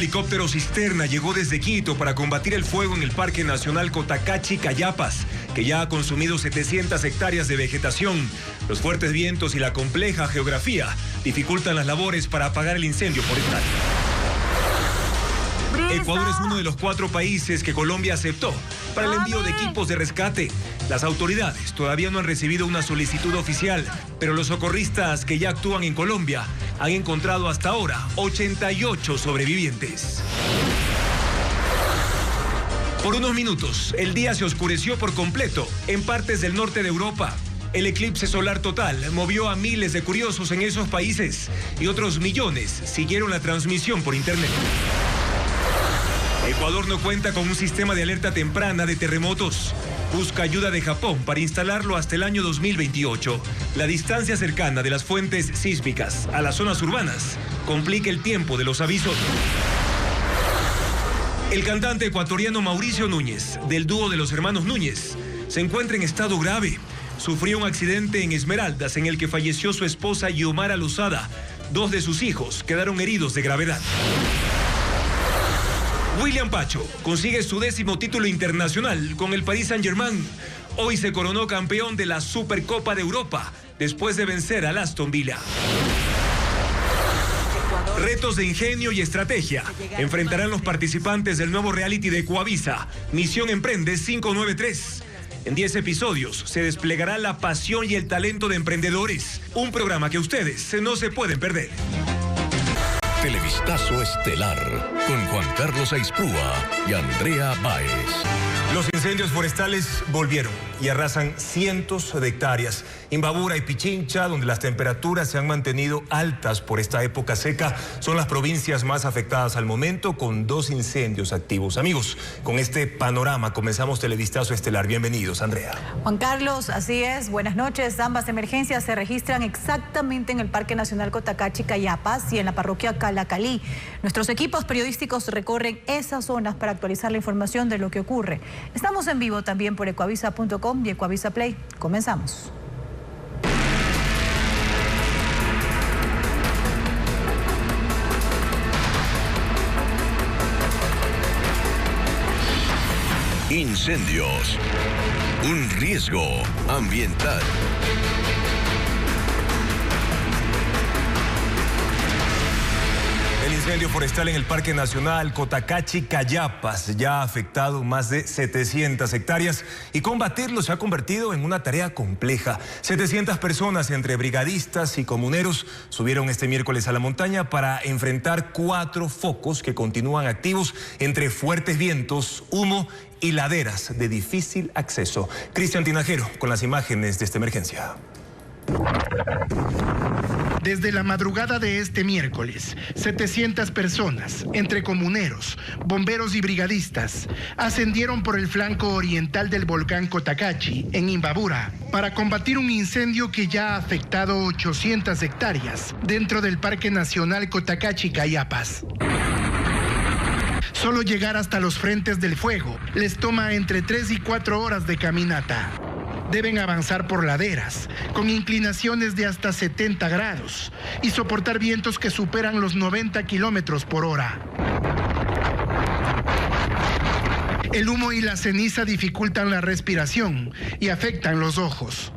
helicóptero cisterna llegó desde Quito para combatir el fuego en el Parque Nacional Cotacachi-Cayapas, que ya ha consumido 700 hectáreas de vegetación. Los fuertes vientos y la compleja geografía dificultan las labores para apagar el incendio forestal. Ecuador es uno de los 4 países que Colombia aceptó para el envío de equipos de rescate. Las autoridades todavía no han recibido una solicitud oficial, pero los socorristas que ya actúan en Colombia han encontrado hasta ahora 88 sobrevivientes. Por unos minutos, el día se oscureció por completo en partes del norte de Europa. El eclipse solar total movió a miles de curiosos en esos países y otros millones siguieron la transmisión por internet. Ecuador no cuenta con un sistema de alerta temprana de terremotos. Busca ayuda de Japón para instalarlo hasta el año 2028. La distancia cercana de las fuentes sísmicas a las zonas urbanas complica el tiempo de los avisos. El cantante ecuatoriano Mauricio Núñez, del dúo de los hermanos Núñez, se encuentra en estado grave. Sufrió un accidente en Esmeraldas en el que falleció su esposa Yomara Lozada. 2 de sus hijos quedaron heridos de gravedad. William Pacho consigue su 10º título internacional con el Paris Saint-Germain. Hoy se coronó campeón de la Supercopa de Europa después de vencer al Aston Villa. Retos de ingenio y estrategia enfrentarán los participantes del nuevo reality de Coavisa, Misión Emprende 593. En 10 episodios se desplegará la pasión y el talento de emprendedores. Un programa que ustedes no se pueden perder. Televistazo estelar con Juan Carlos Aispúa y Andrea Báez. Los incendios forestales volvieron y arrasan cientos de hectáreas. Imbabura y Pichincha, donde las temperaturas se han mantenido altas por esta época seca, son las provincias más afectadas al momento, con 2 incendios activos. Amigos, con este panorama comenzamos Televistazo estelar. Bienvenidos, Andrea. Juan Carlos, así es. Buenas noches. Ambas emergencias se registran exactamente en el Parque Nacional Cotacachi-Cayapas y en la parroquia Calacalí. Nuestros equipos periodísticos recorren esas zonas para actualizar la información de lo que ocurre. Estamos en vivo también por ecuavisa.com y Ecuavisa Play. Comenzamos. Incendios. Un riesgo ambiental. El incendio forestal en el Parque Nacional Cotacachi-Cayapas ya ha afectado más de 700 hectáreas y combatirlo se ha convertido en una tarea compleja. 700 personas entre brigadistas y comuneros subieron este miércoles a la montaña para enfrentar 4 focos que continúan activos entre fuertes vientos, humo y laderas de difícil acceso. Cristian Tinajero con las imágenes de esta emergencia. Desde la madrugada de este miércoles, 700 personas, entre comuneros, bomberos y brigadistas, ascendieron por el flanco oriental del volcán Cotacachi, en Imbabura, para combatir un incendio que ya ha afectado 800 hectáreas dentro del Parque Nacional Cotacachi-Cayapas. Solo llegar hasta los frentes del fuego les toma entre 3 y 4 horas de caminata. Deben avanzar por laderas, con inclinaciones de hasta 70 grados, y soportar vientos que superan los 90 kilómetros por hora. El humo y la ceniza dificultan la respiración y afectan los ojos.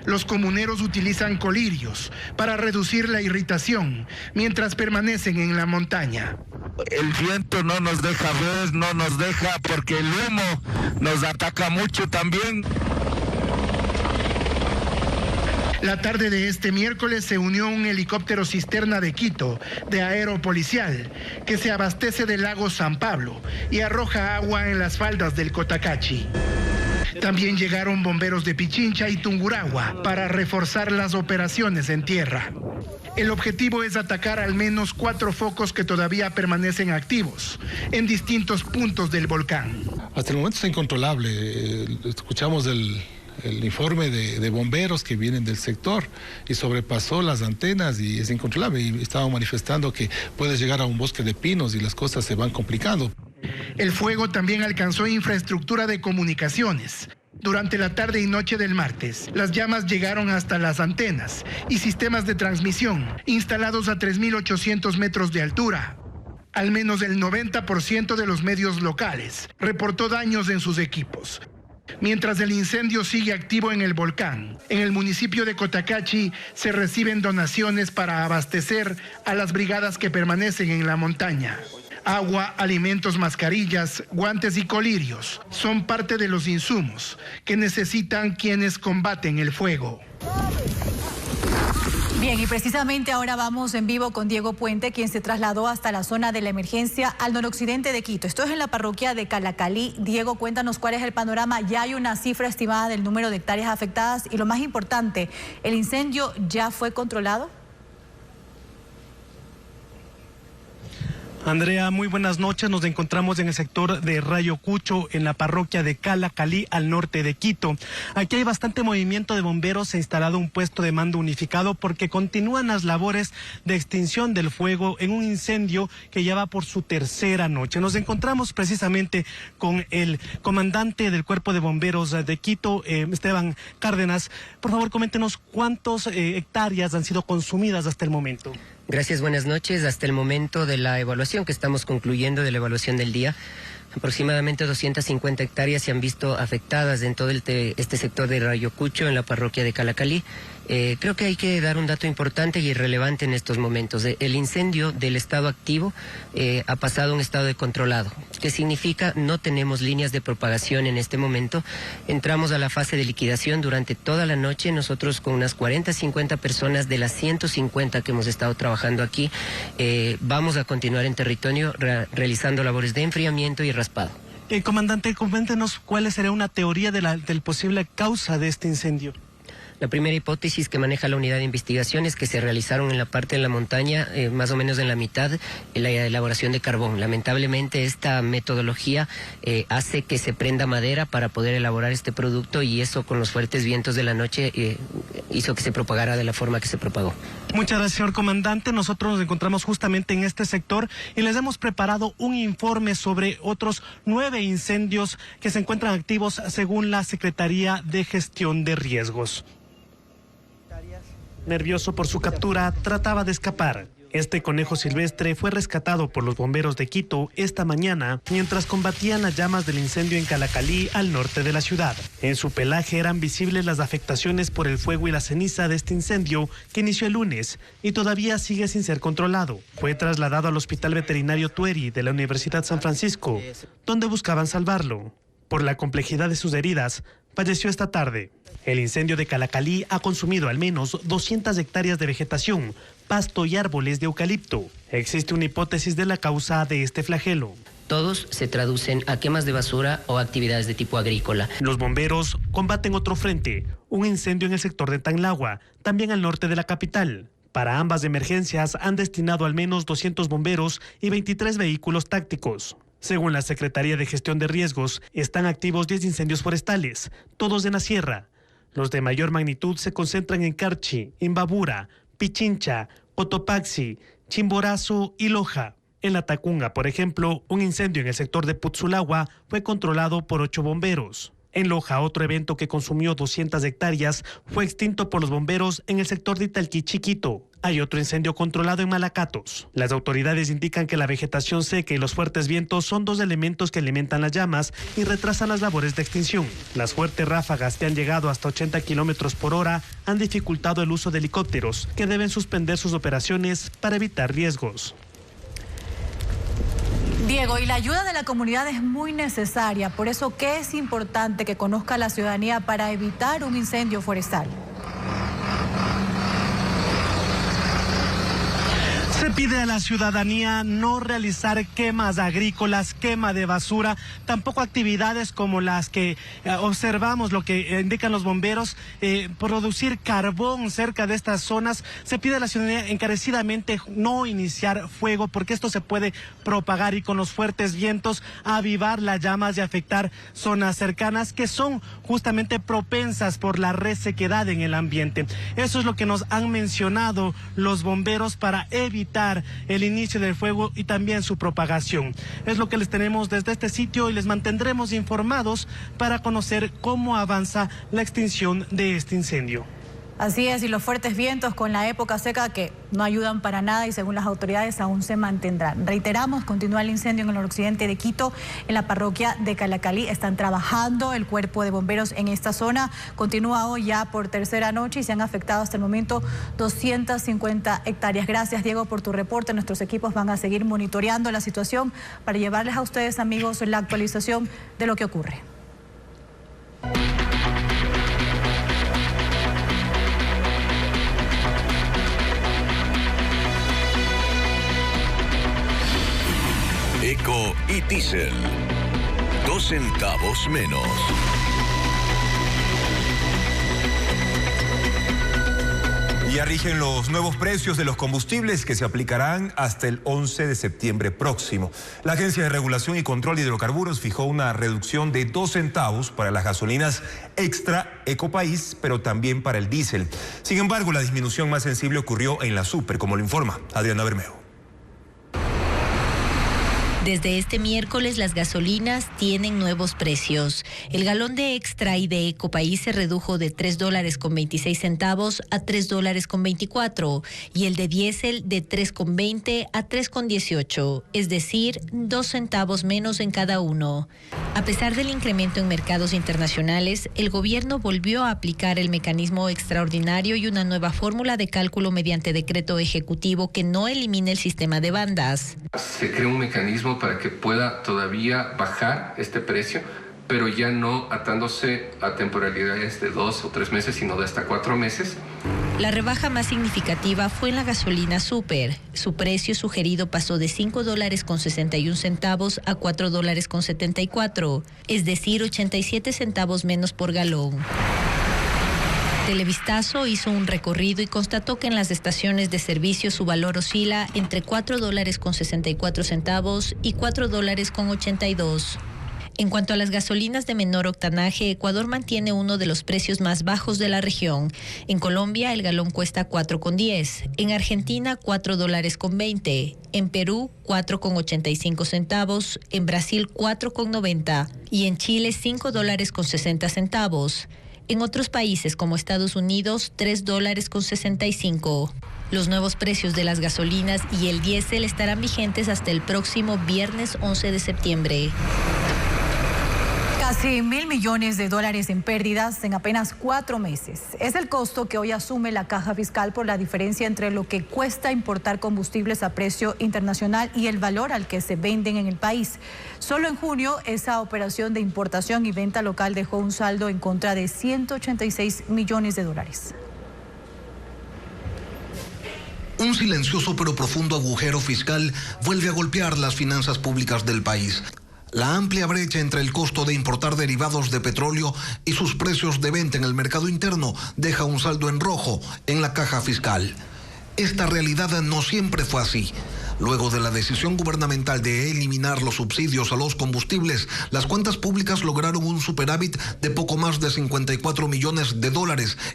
Los comuneros utilizan colirios para reducir la irritación mientras permanecen en la montaña. El viento no nos deja ver, no nos deja porque el humo nos ataca mucho también. La tarde de este miércoles se unió un helicóptero cisterna de Quito, de Aeropolicial, que se abastece del lago San Pablo y arroja agua en las faldas del Cotacachi. También llegaron bomberos de Pichincha y Tungurahua para reforzar las operaciones en tierra. El objetivo es atacar al menos 4 focos que todavía permanecen activos en distintos puntos del volcán. Hasta el momento está incontrolable. Escuchamos el informe de bomberos que vienen del sector y sobrepasó las antenas y es incontrolable. Y estaban manifestando que puede llegar a un bosque de pinos y las cosas se van complicando. El fuego también alcanzó infraestructura de comunicaciones. Durante la tarde y noche del martes, las llamas llegaron hasta las antenas y sistemas de transmisión instalados a 3.800 metros de altura. Al menos el 90% de los medios locales reportó daños en sus equipos. Mientras el incendio sigue activo en el volcán, en el municipio de Cotacachi se reciben donaciones para abastecer a las brigadas que permanecen en la montaña. Agua, alimentos, mascarillas, guantes y colirios son parte de los insumos que necesitan quienes combaten el fuego. Bien, y precisamente ahora vamos en vivo con Diego Puente, quien se trasladó hasta la zona de la emergencia al noroccidente de Quito. Esto es en la parroquia de Calacalí. Diego, cuéntanos cuál es el panorama. Ya hay una cifra estimada del número de hectáreas afectadas y lo más importante, ¿el incendio ya fue controlado? Andrea, muy buenas noches. Nos encontramos en el sector de Rayo Cucho, en la parroquia de Calacalí, al norte de Quito. Aquí hay bastante movimiento de bomberos. Se ha instalado un puesto de mando unificado porque continúan las labores de extinción del fuego en un incendio que ya va por su tercera noche. Nos encontramos precisamente con el comandante del Cuerpo de Bomberos de Quito, Esteban Cárdenas. Por favor, coméntenos cuántas hectáreas han sido consumidas hasta el momento. Gracias, buenas noches. Hasta el momento de la evaluación que estamos concluyendo, de la evaluación del día, aproximadamente 250 hectáreas se han visto afectadas en todo este sector de Rayo Cucho, en la parroquia de Calacalí. Creo que hay que dar un dato importante y relevante en estos momentos. El incendio del estado activo ha pasado a un estado de controlado. ¿Qué significa? No tenemos líneas de propagación en este momento. Entramos a la fase de liquidación durante toda la noche. Nosotros con unas 40, 50 personas de las 150 que hemos estado trabajando aquí, vamos a continuar en territorio realizando labores de enfriamiento y raspado. Comandante, coméntenos cuál sería una teoría del posible causa de este incendio. La primera hipótesis que maneja la unidad de investigación es que se realizaron en la parte de la montaña, más o menos en la mitad, la elaboración de carbón. Lamentablemente esta metodología hace que se prenda madera para poder elaborar este producto, y eso con los fuertes vientos de la noche hizo que se propagara de la forma que se propagó. Muchas gracias, señor comandante. Nosotros nos encontramos justamente en este sector y les hemos preparado un informe sobre otros 9 incendios que se encuentran activos según la Secretaría de Gestión de Riesgos. Nervioso por su captura, trataba de escapar. Este conejo silvestre fue rescatado por los bomberos de Quito esta mañana mientras combatían las llamas del incendio en Calacalí, al norte de la ciudad. En su pelaje eran visibles las afectaciones por el fuego y la ceniza de este incendio que inició el lunes y todavía sigue sin ser controlado. Fue trasladado al Hospital Veterinario Tueri de la Universidad San Francisco, donde buscaban salvarlo. Por la complejidad de sus heridas, falleció esta tarde. El incendio de Calacalí ha consumido al menos 200 hectáreas de vegetación, pasto y árboles de eucalipto. Existe una hipótesis de la causa de este flagelo. Todos se traducen a quemas de basura o actividades de tipo agrícola. Los bomberos combaten otro frente, un incendio en el sector de Tanlagua, también al norte de la capital. Para ambas emergencias han destinado al menos 200 bomberos y 23 vehículos tácticos. Según la Secretaría de Gestión de Riesgos, están activos 10 incendios forestales, todos en la sierra. Los de mayor magnitud se concentran en Carchi, Imbabura, Pichincha, Cotopaxi, Chimborazo y Loja. En La Tacunga, por ejemplo, un incendio en el sector de Putzulagua fue controlado por 8 bomberos. En Loja, otro evento que consumió 200 hectáreas fue extinto por los bomberos en el sector de Italquí Chiquito. Hay otro incendio controlado en Malacatos. Las autoridades indican que la vegetación seca y los fuertes vientos son 2 elementos que alimentan las llamas y retrasan las labores de extinción. Las fuertes ráfagas, que han llegado hasta 80 kilómetros por hora, han dificultado el uso de helicópteros, que deben suspender sus operaciones para evitar riesgos. Diego, y la ayuda de la comunidad es muy necesaria. Por eso, ¿qué es importante que conozca la ciudadanía para evitar un incendio forestal? Se pide a la ciudadanía no realizar quemas agrícolas, quema de basura, tampoco actividades como las que observamos, lo que indican los bomberos, producir carbón cerca de estas zonas. Se pide a la ciudadanía encarecidamente no iniciar fuego porque esto se puede propagar y con los fuertes vientos avivar las llamas y afectar zonas cercanas que son justamente propensas por la resequedad en el ambiente. Eso es lo que nos han mencionado los bomberos para evitar el inicio del fuego y también su propagación. Es lo que les tenemos desde este sitio y les mantendremos informados para conocer cómo avanza la extinción de este incendio. Así es, y los fuertes vientos con la época seca que no ayudan para nada y según las autoridades aún se mantendrán. Reiteramos, continúa el incendio en el noroccidente de Quito, en la parroquia de Calacalí. Están trabajando el cuerpo de bomberos en esta zona. Continúa hoy ya por tercera noche y se han afectado hasta el momento 250 hectáreas. Gracias, Diego, por tu reporte. Nuestros equipos van a seguir monitoreando la situación para llevarles a ustedes, amigos, la actualización de lo que ocurre. Eco y Diesel, 2 centavos menos. Ya rigen los nuevos precios de los combustibles que se aplicarán hasta el 11 de septiembre próximo. La Agencia de Regulación y Control de Hidrocarburos fijó una reducción de 2 centavos para las gasolinas extra Ecopaís, pero también para el diésel. Sin embargo, la disminución más sensible ocurrió en la Super, como lo informa Adriana Bermejo. Desde este miércoles las gasolinas tienen nuevos precios. El galón de Extra y de Ecopaís se redujo de $3.26 a $3.24 y el de diésel de $3.20 a $3.18, es decir, 2 centavos menos en cada uno. A pesar del incremento en mercados internacionales, el gobierno volvió a aplicar el mecanismo extraordinario y una nueva fórmula de cálculo mediante decreto ejecutivo que no elimina el sistema de bandas. Se crea un mecanismo para que pueda todavía bajar este precio, pero ya no atándose a temporalidades de 2 o 3 meses, sino de hasta 4 meses. La rebaja más significativa fue en la gasolina Super. Su precio sugerido pasó de $5.61 a $4.74, es decir, 87 centavos menos por galón. Televistazo hizo un recorrido y constató que en las estaciones de servicio su valor oscila entre $4.64 y $4.82. En cuanto a las gasolinas de menor octanaje, Ecuador mantiene uno de los precios más bajos de la región. En Colombia el galón cuesta $4.10, en Argentina $4.20, en Perú $4.85, en Brasil $4.90 y en Chile $5.60. En otros países como Estados Unidos, $3.65. Los nuevos precios de las gasolinas y el diésel estarán vigentes hasta el próximo viernes 11 de septiembre. Casi $1.000 millones en pérdidas en apenas 4 meses. Es el costo que hoy asume la caja fiscal por la diferencia entre lo que cuesta importar combustibles a precio internacional y el valor al que se venden en el país. Solo en junio, esa operación de importación y venta local dejó un saldo en contra de $186 millones. Un silencioso pero profundo agujero fiscal vuelve a golpear las finanzas públicas del país. La amplia brecha entre el costo de importar derivados de petróleo y sus precios de venta en el mercado interno deja un saldo en rojo en la caja fiscal. Esta realidad no siempre fue así. Luego de la decisión gubernamental de eliminar los subsidios a los combustibles, las cuentas públicas lograron un superávit de poco más de $54 millones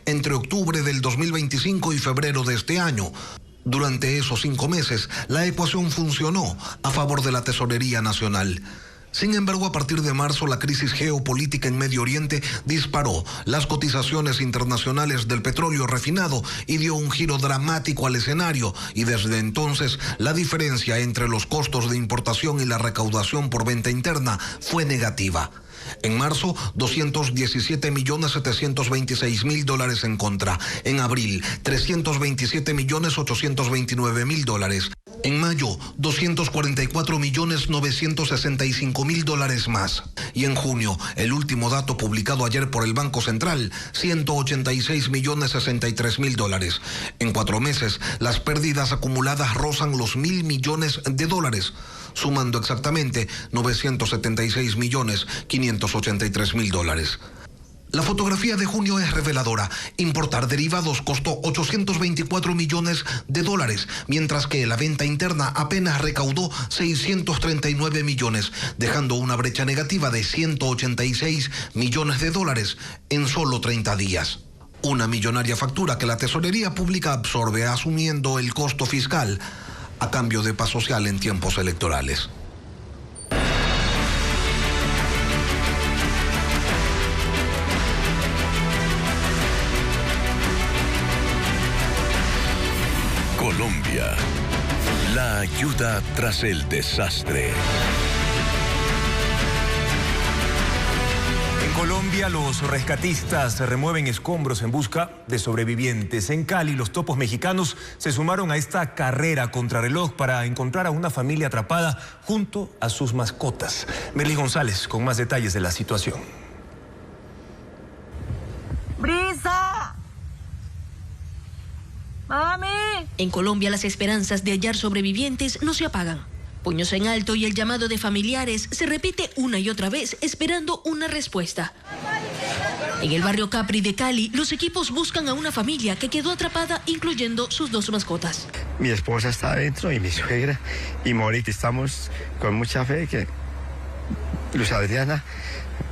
entre octubre del 2025 y febrero de este año. Durante esos 5 meses, la ecuación funcionó a favor de la Tesorería Nacional. Sin embargo, a partir de marzo, la crisis geopolítica en Medio Oriente disparó las cotizaciones internacionales del petróleo refinado y dio un giro dramático al escenario, y desde entonces la diferencia entre los costos de importación y la recaudación por venta interna fue negativa. En marzo, $217.726.000 en contra. En abril, $327.829.000. En mayo, $244.965.000 más. Y en junio, el último dato publicado ayer por el Banco Central, $186.063.000. En 4 meses, las pérdidas acumuladas rozan los $1.000 millones, sumando exactamente $976.583.000. La fotografía de junio es reveladora. Importar derivados costó $824 millones, mientras que la venta interna apenas recaudó $639 millones, dejando una brecha negativa de $186 millones en solo 30 días. Una millonaria factura que la Tesorería Pública absorbe asumiendo el costo fiscal a cambio de paz social en tiempos electorales. Colombia. La ayuda tras el desastre. En Colombia, los rescatistas remueven escombros en busca de sobrevivientes. En Cali, los topos mexicanos se sumaron a esta carrera contrarreloj para encontrar a una familia atrapada junto a sus mascotas. Merly González con más detalles de la situación. ¡Brisa! ¡Mami! En Colombia, las esperanzas de hallar sobrevivientes no se apagan. Puños en alto y el llamado de familiares se repite una y otra vez esperando una respuesta. En el barrio Capri de Cali, los equipos buscan a una familia que quedó atrapada, incluyendo sus 2 mascotas. Mi esposa está adentro y mi suegra y Morita. Estamos con mucha fe que Luz Adriana,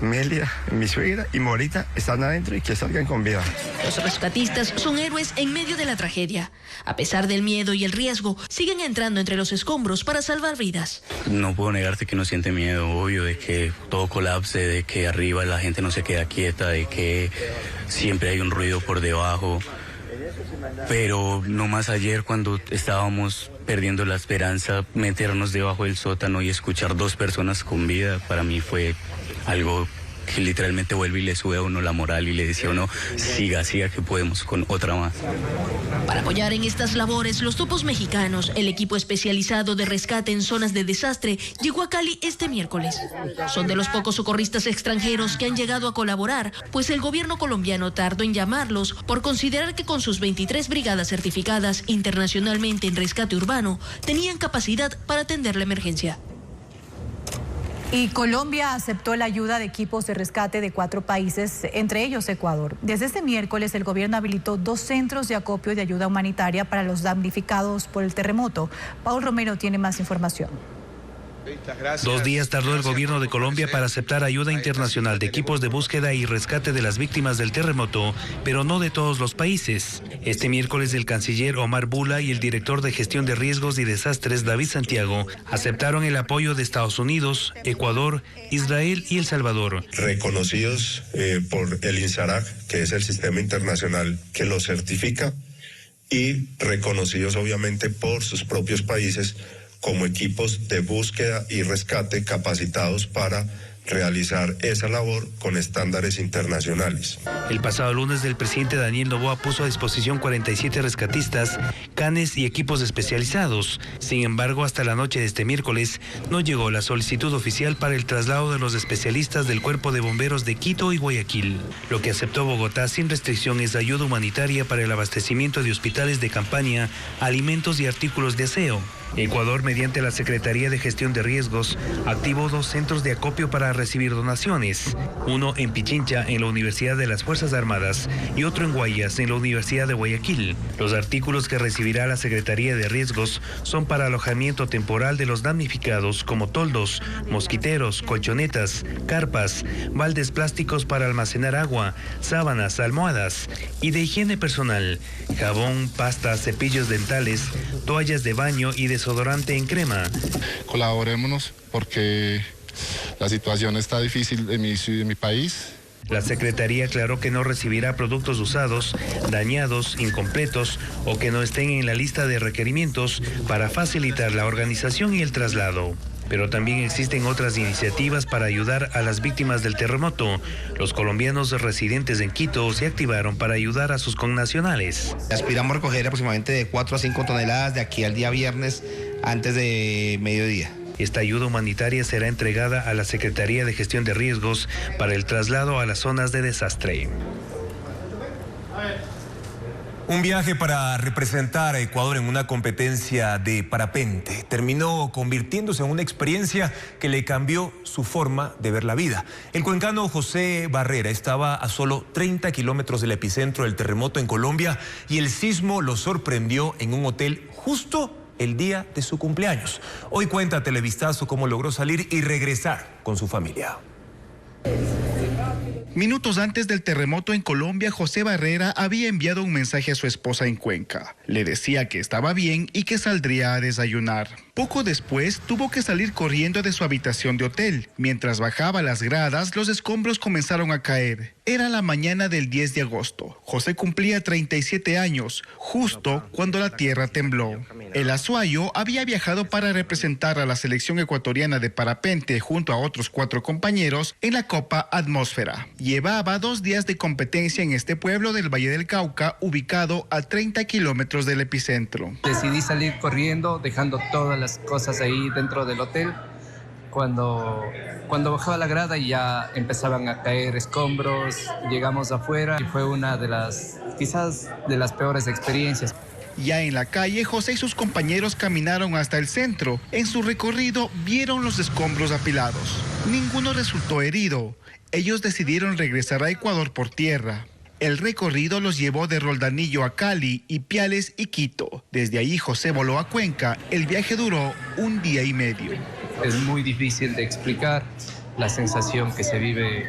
Melia, mi suegra y Morita están adentro y que salgan con vida. Los rescatistas son héroes en medio de la tragedia. A pesar del miedo y el riesgo, siguen entrando entre los escombros para salvar vidas. No puedo negarte que uno siente miedo, obvio, de que todo colapse, de que arriba la gente no se queda quieta, de que siempre hay un ruido por debajo. Pero no más ayer, cuando estábamos perdiendo la esperanza, meternos debajo del sótano y escuchar 2 personas con vida, para mí fue algo que literalmente vuelve y le sube a uno la moral y le decía a uno, siga que podemos con otra más. Para apoyar en estas labores, los topos mexicanos, el equipo especializado de rescate en zonas de desastre, llegó a Cali este miércoles. Son de los pocos socorristas extranjeros que han llegado a colaborar, pues el gobierno colombiano tardó en llamarlos por considerar que con sus 23 brigadas certificadas internacionalmente en rescate urbano, tenían capacidad para atender la emergencia. Y Colombia aceptó la ayuda de equipos de rescate de 4 países, entre ellos Ecuador. Desde este miércoles el gobierno habilitó 2 centros de acopio de ayuda humanitaria para los damnificados por el terremoto. Paul Romero tiene más información. 2 días tardó el gobierno de Colombia para aceptar ayuda internacional de equipos de búsqueda y rescate de las víctimas del terremoto, pero no de todos los países. Este miércoles el canciller Omar Bula y el director de gestión de riesgos y desastres David Santiago aceptaron el apoyo de Estados Unidos, Ecuador, Israel y El Salvador. Reconocidos por el INSARAC, que es el sistema internacional que los certifica, y reconocidos obviamente por sus propios países como equipos de búsqueda y rescate capacitados para realizar esa labor con estándares internacionales. El pasado lunes el presidente Daniel Noboa puso a disposición 47 rescatistas, canes y equipos especializados. Sin embargo, hasta la noche de este miércoles no llegó la solicitud oficial para el traslado de los especialistas del Cuerpo de Bomberos de Quito y Guayaquil. Lo que aceptó Bogotá sin restricción es ayuda humanitaria para el abastecimiento de hospitales de campaña, alimentos y artículos de aseo. Ecuador, mediante la Secretaría de Gestión de Riesgos, activó 2 centros de acopio para recibir donaciones, uno en Pichincha, en la Universidad de las Fuerzas Armadas, y otro en Guayas, en la Universidad de Guayaquil. Los artículos que recibirá la Secretaría de Riesgos son para alojamiento temporal de los damnificados, como toldos, mosquiteros, colchonetas, carpas, baldes plásticos para almacenar agua, sábanas, almohadas, y de higiene personal, jabón, pasta, cepillos dentales, toallas de baño y desodorante en crema. Colaborémonos porque la situación está difícil en mi país. La Secretaría aclaró que no recibirá productos usados, dañados, incompletos o que no estén en la lista de requerimientos para facilitar la organización y el traslado. Pero también existen otras iniciativas para ayudar a las víctimas del terremoto. Los colombianos residentes en Quito se activaron para ayudar a sus connacionales. Aspiramos a recoger aproximadamente de 4 a 5 toneladas de aquí al día viernes antes de mediodía. Esta ayuda humanitaria será entregada a la Secretaría de Gestión de Riesgos para el traslado a las zonas de desastre. Un viaje para representar a Ecuador en una competencia de parapente terminó convirtiéndose en una experiencia que le cambió su forma de ver la vida. El cuencano José Barrera estaba a solo 30 kilómetros del epicentro del terremoto en Colombia y el sismo lo sorprendió en un hotel justo el día de su cumpleaños. Hoy cuenta Televistazo cómo logró salir y regresar con su familia. Minutos antes del terremoto en Colombia, José Barrera había enviado un mensaje a su esposa en Cuenca. Le decía que estaba bien y que saldría a desayunar. Poco después, tuvo que salir corriendo de su habitación de hotel. Mientras bajaba las gradas, los escombros comenzaron a caer. Era la mañana del 10 de agosto. José cumplía 37 años, justo cuando la tierra tembló. El azuayo había viajado para representar a la selección ecuatoriana de parapente junto a otros 4 compañeros en la Copa Atmósfera. Llevaba 2 días de competencia en este pueblo del Valle del Cauca, ubicado a 30 kilómetros del epicentro. Decidí salir corriendo, dejando todas las cosas ahí dentro del hotel. Cuando bajaba la grada ya empezaban a caer escombros, llegamos afuera y fue una de las, quizás de las peores experiencias. Ya en la calle, José y sus compañeros caminaron hasta el centro. En su recorrido vieron los escombros apilados. Ninguno resultó herido. Ellos decidieron regresar a Ecuador por tierra. El recorrido los llevó de Roldanillo a Cali, Ipiales y Quito. Desde ahí José voló a Cuenca. El viaje duró 1 día y medio. Es muy difícil de explicar la sensación que se vive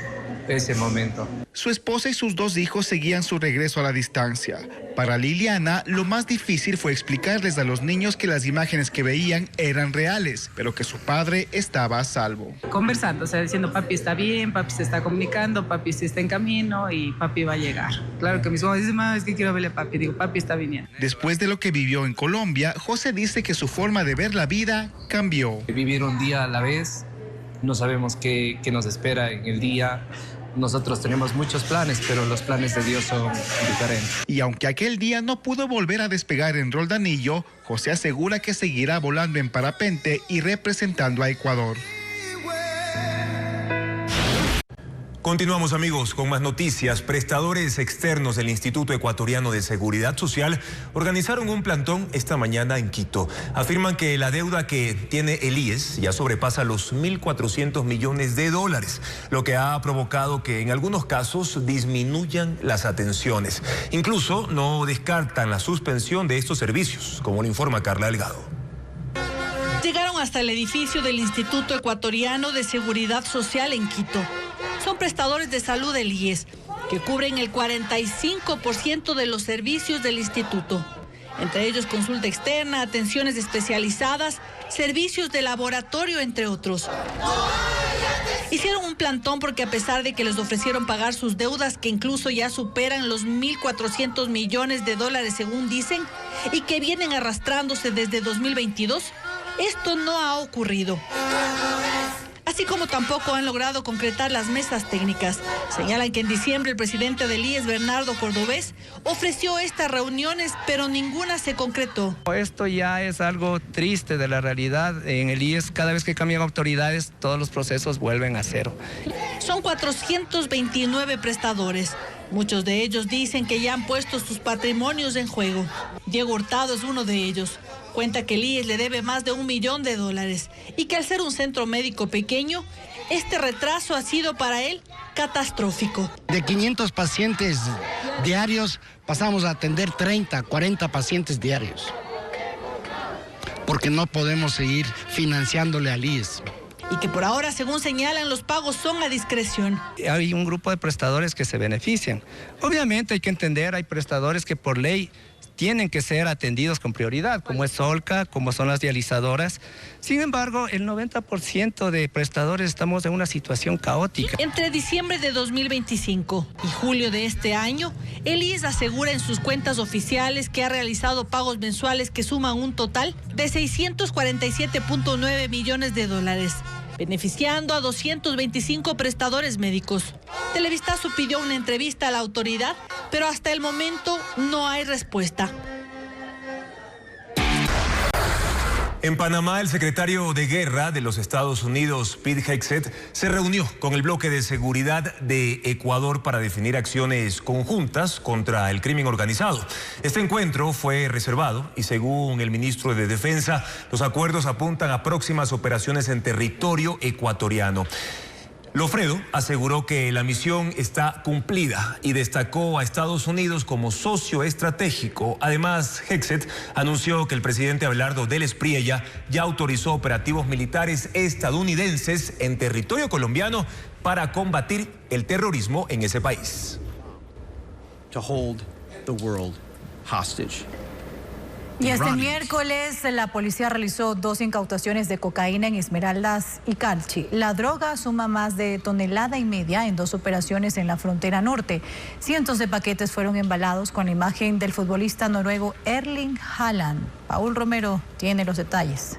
ese momento. Su esposa y sus 2 hijos seguían su regreso a la distancia. Para Liliana, lo más difícil fue explicarles a los niños que las imágenes que veían eran reales, pero que su padre estaba a salvo. Conversando, o sea, diciendo, papi está bien, papi se está comunicando, papi sí está en camino y papi va a llegar. Claro que mis mamás dicen, mamá, es que quiero verle a papi. Digo, papi está viniendo. Después de lo que vivió en Colombia, José dice que su forma de ver la vida cambió. Vivir un día a la vez, no sabemos qué nos espera en el día. Nosotros tenemos muchos planes, pero los planes de Dios son diferentes. Y aunque aquel día no pudo volver a despegar en Roldanillo, José asegura que seguirá volando en parapente y representando a Ecuador. Continuamos, amigos, con más noticias. Prestadores externos del Instituto Ecuatoriano de Seguridad Social organizaron un plantón esta mañana en Quito. Afirman que la deuda que tiene el IES ya sobrepasa los 1.400 millones de dólares, lo que ha provocado que en algunos casos disminuyan las atenciones. Incluso no descartan la suspensión de estos servicios, como lo informa Carla Delgado. Llegaron hasta el edificio del Instituto Ecuatoriano de Seguridad Social en Quito. Son prestadores de salud del IES, que cubren el 45% de los servicios del instituto. Entre ellos consulta externa, atenciones especializadas, servicios de laboratorio, entre otros. Hicieron un plantón porque a pesar de que les ofrecieron pagar sus deudas, que incluso ya superan los 1.400 millones de dólares según dicen, y que vienen arrastrándose desde 2022, esto no ha ocurrido. Así como tampoco han logrado concretar las mesas técnicas. Señalan que en diciembre el presidente del IES, Bernardo Cordobés, ofreció estas reuniones, pero ninguna se concretó. Esto ya es algo triste de la realidad. En el IES, cada vez que cambian autoridades, todos los procesos vuelven a cero. Son 429 prestadores. Muchos de ellos dicen que ya han puesto sus patrimonios en juego. Diego Hurtado es uno de ellos. Cuenta que el IES le debe más de $1 millón y que al ser un centro médico pequeño, este retraso ha sido para él catastrófico. De 500 pacientes diarios pasamos a atender 30, 40 pacientes diarios, porque no podemos seguir financiándole al IES. Y que por ahora, según señalan, los pagos son a discreción. Hay un grupo de prestadores que se benefician. Obviamente hay que entender, hay prestadores que por ley tienen que ser atendidos con prioridad, como es Solca, como son las dializadoras. Sin embargo, el 90% de prestadores estamos en una situación caótica. Entre diciembre de 2025 y julio de este año, el IES asegura en sus cuentas oficiales que ha realizado pagos mensuales que suman un total de $647.9 millones, beneficiando a 225 prestadores médicos. Televistazo pidió una entrevista a la autoridad, pero hasta el momento no hay respuesta. En Panamá, el secretario de Guerra de los Estados Unidos, Pete Hegseth, se reunió con el bloque de seguridad de Ecuador para definir acciones conjuntas contra el crimen organizado. Este encuentro fue reservado y, según el ministro de Defensa, los acuerdos apuntan a próximas operaciones en territorio ecuatoriano. Lofredo aseguró que la misión está cumplida y destacó a Estados Unidos como socio estratégico. Además, Hexet anunció que el presidente Abelardo del Espriella ya autorizó operativos militares estadounidenses en territorio colombiano para combatir el terrorismo en ese país. To hold the world hostage. Y este miércoles la policía realizó 2 incautaciones de cocaína en Esmeraldas y Calchi. La droga suma más de 1,5 toneladas en 2 operaciones en la frontera norte. Cientos de paquetes fueron embalados con la imagen del futbolista noruego Erling Haaland. Paul Romero tiene los detalles.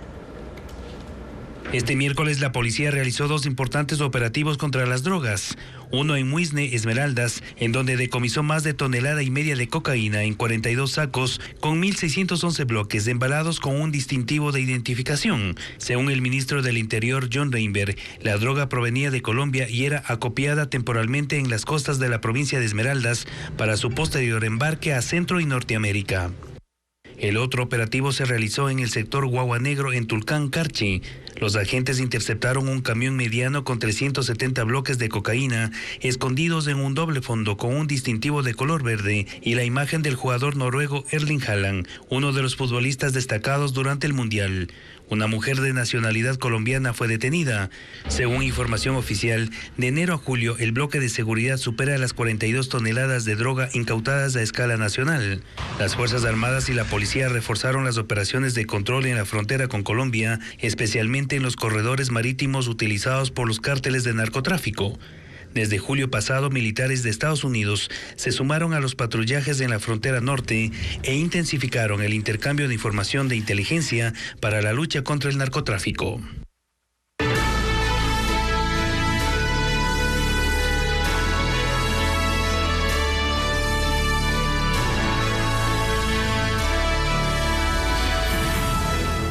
Este miércoles la policía realizó 2 importantes operativos contra las drogas. Uno en Muisne, Esmeraldas, en donde decomisó más de 1,5 toneladas de cocaína en 42 sacos con 1.611 bloques embalados con un distintivo de identificación. Según el ministro del Interior, John Reinberg, la droga provenía de Colombia y era acopiada temporalmente en las costas de la provincia de Esmeraldas para su posterior embarque a Centro y Norteamérica. El otro operativo se realizó en el sector Guaguanegro en Tulcán, Carchi. Los agentes interceptaron un camión mediano con 370 bloques de cocaína escondidos en un doble fondo con un distintivo de color verde y la imagen del jugador noruego Erling Haaland, uno de los futbolistas destacados durante el Mundial. Una mujer de nacionalidad colombiana fue detenida. Según información oficial, de enero a julio el bloque de seguridad supera las 42 toneladas de droga incautadas a escala nacional. Las Fuerzas Armadas y la policía reforzaron las operaciones de control en la frontera con Colombia, especialmente en los corredores marítimos utilizados por los cárteles de narcotráfico. Desde julio pasado, militares de Estados Unidos se sumaron a los patrullajes en la frontera norte e intensificaron el intercambio de información de inteligencia para la lucha contra el narcotráfico.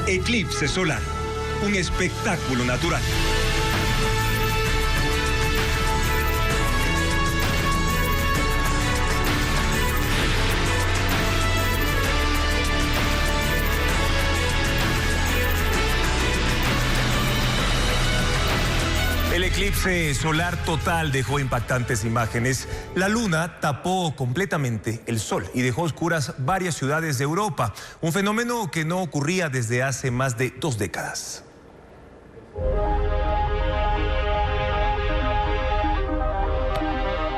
Eclipse solar, un espectáculo natural. El eclipse solar total dejó impactantes imágenes. La luna tapó completamente el sol y dejó oscuras varias ciudades de Europa, un fenómeno que no ocurría desde hace más de 2 décadas.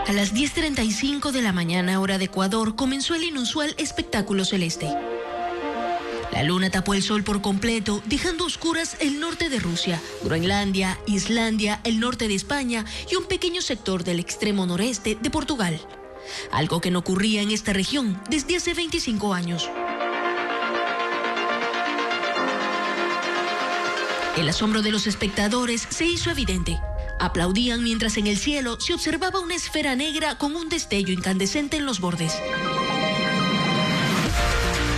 A las 10:35 de la mañana, hora de Ecuador, comenzó el inusual espectáculo celeste. La luna tapó el sol por completo, dejando oscuras el norte de Rusia, Groenlandia, Islandia, el norte de España y un pequeño sector del extremo noreste de Portugal. Algo que no ocurría en esta región desde hace 25 años. El asombro de los espectadores se hizo evidente. Aplaudían mientras en el cielo se observaba una esfera negra con un destello incandescente en los bordes.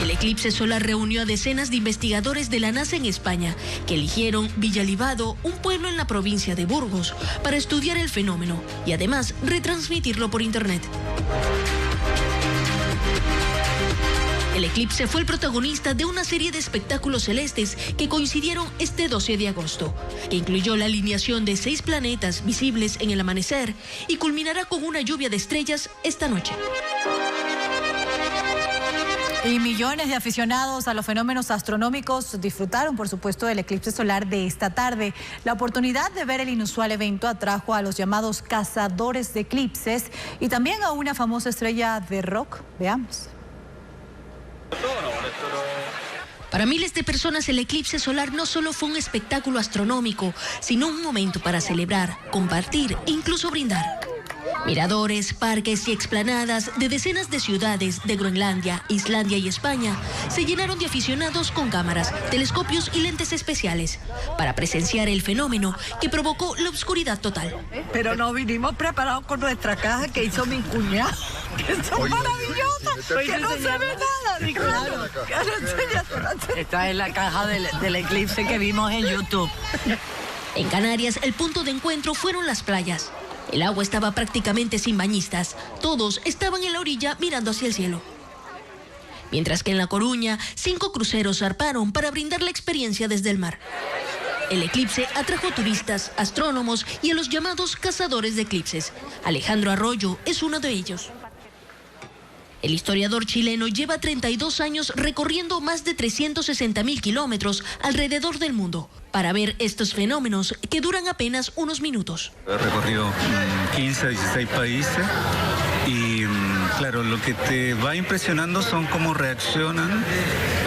El eclipse solar reunió a decenas de investigadores de la NASA en España, que eligieron Villalibado, un pueblo en la provincia de Burgos, para estudiar el fenómeno y además retransmitirlo por internet. El eclipse fue el protagonista de una serie de espectáculos celestes que coincidieron este 12 de agosto, que incluyó la alineación de 6 planetas visibles en el amanecer y culminará con una lluvia de estrellas esta noche. Y millones de aficionados a los fenómenos astronómicos disfrutaron, por supuesto, del eclipse solar de esta tarde. La oportunidad de ver el inusual evento atrajo a los llamados cazadores de eclipses y también a una famosa estrella de rock. Veamos. Para miles de personas el eclipse solar no solo fue un espectáculo astronómico, sino un momento para celebrar, compartir e incluso brindar. Miradores, parques y explanadas de decenas de ciudades de Groenlandia, Islandia y España se llenaron de aficionados con cámaras, telescopios y lentes especiales para presenciar el fenómeno que provocó la oscuridad total. Pero nos vinimos preparados con nuestra caja que hizo mi cuñado, que son maravillosas, que no se ve nada. Digo, esta es la caja del eclipse que vimos en YouTube. En Canarias, el punto de encuentro fueron las playas. El agua estaba prácticamente sin bañistas. Todos estaban en la orilla mirando hacia el cielo. Mientras que en La Coruña, 5 cruceros zarparon para brindar la experiencia desde el mar. El eclipse atrajo turistas, astrónomos y a los llamados cazadores de eclipses. Alejandro Arroyo es uno de ellos. El historiador chileno lleva 32 años recorriendo más de 360.000 kilómetros alrededor del mundo para ver estos fenómenos que duran apenas unos minutos. He recorrido 15 a 16 países y claro, lo que te va impresionando son cómo reaccionan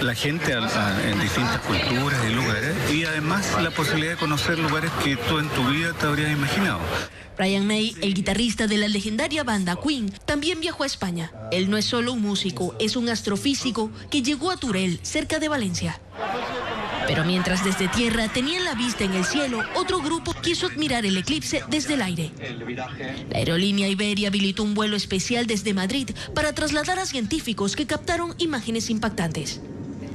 la gente en distintas culturas y lugares, y además la posibilidad de conocer lugares que tú en tu vida te habrías imaginado. Brian May, el guitarrista de la legendaria banda Queen, también viajó a España. Él no es solo un músico, es un astrofísico que llegó a Turel, cerca de Valencia. Pero mientras desde tierra tenían la vista en el cielo, otro grupo quiso admirar el eclipse desde el aire. La aerolínea Iberia habilitó un vuelo especial desde Madrid para trasladar a científicos que captaron imágenes impactantes.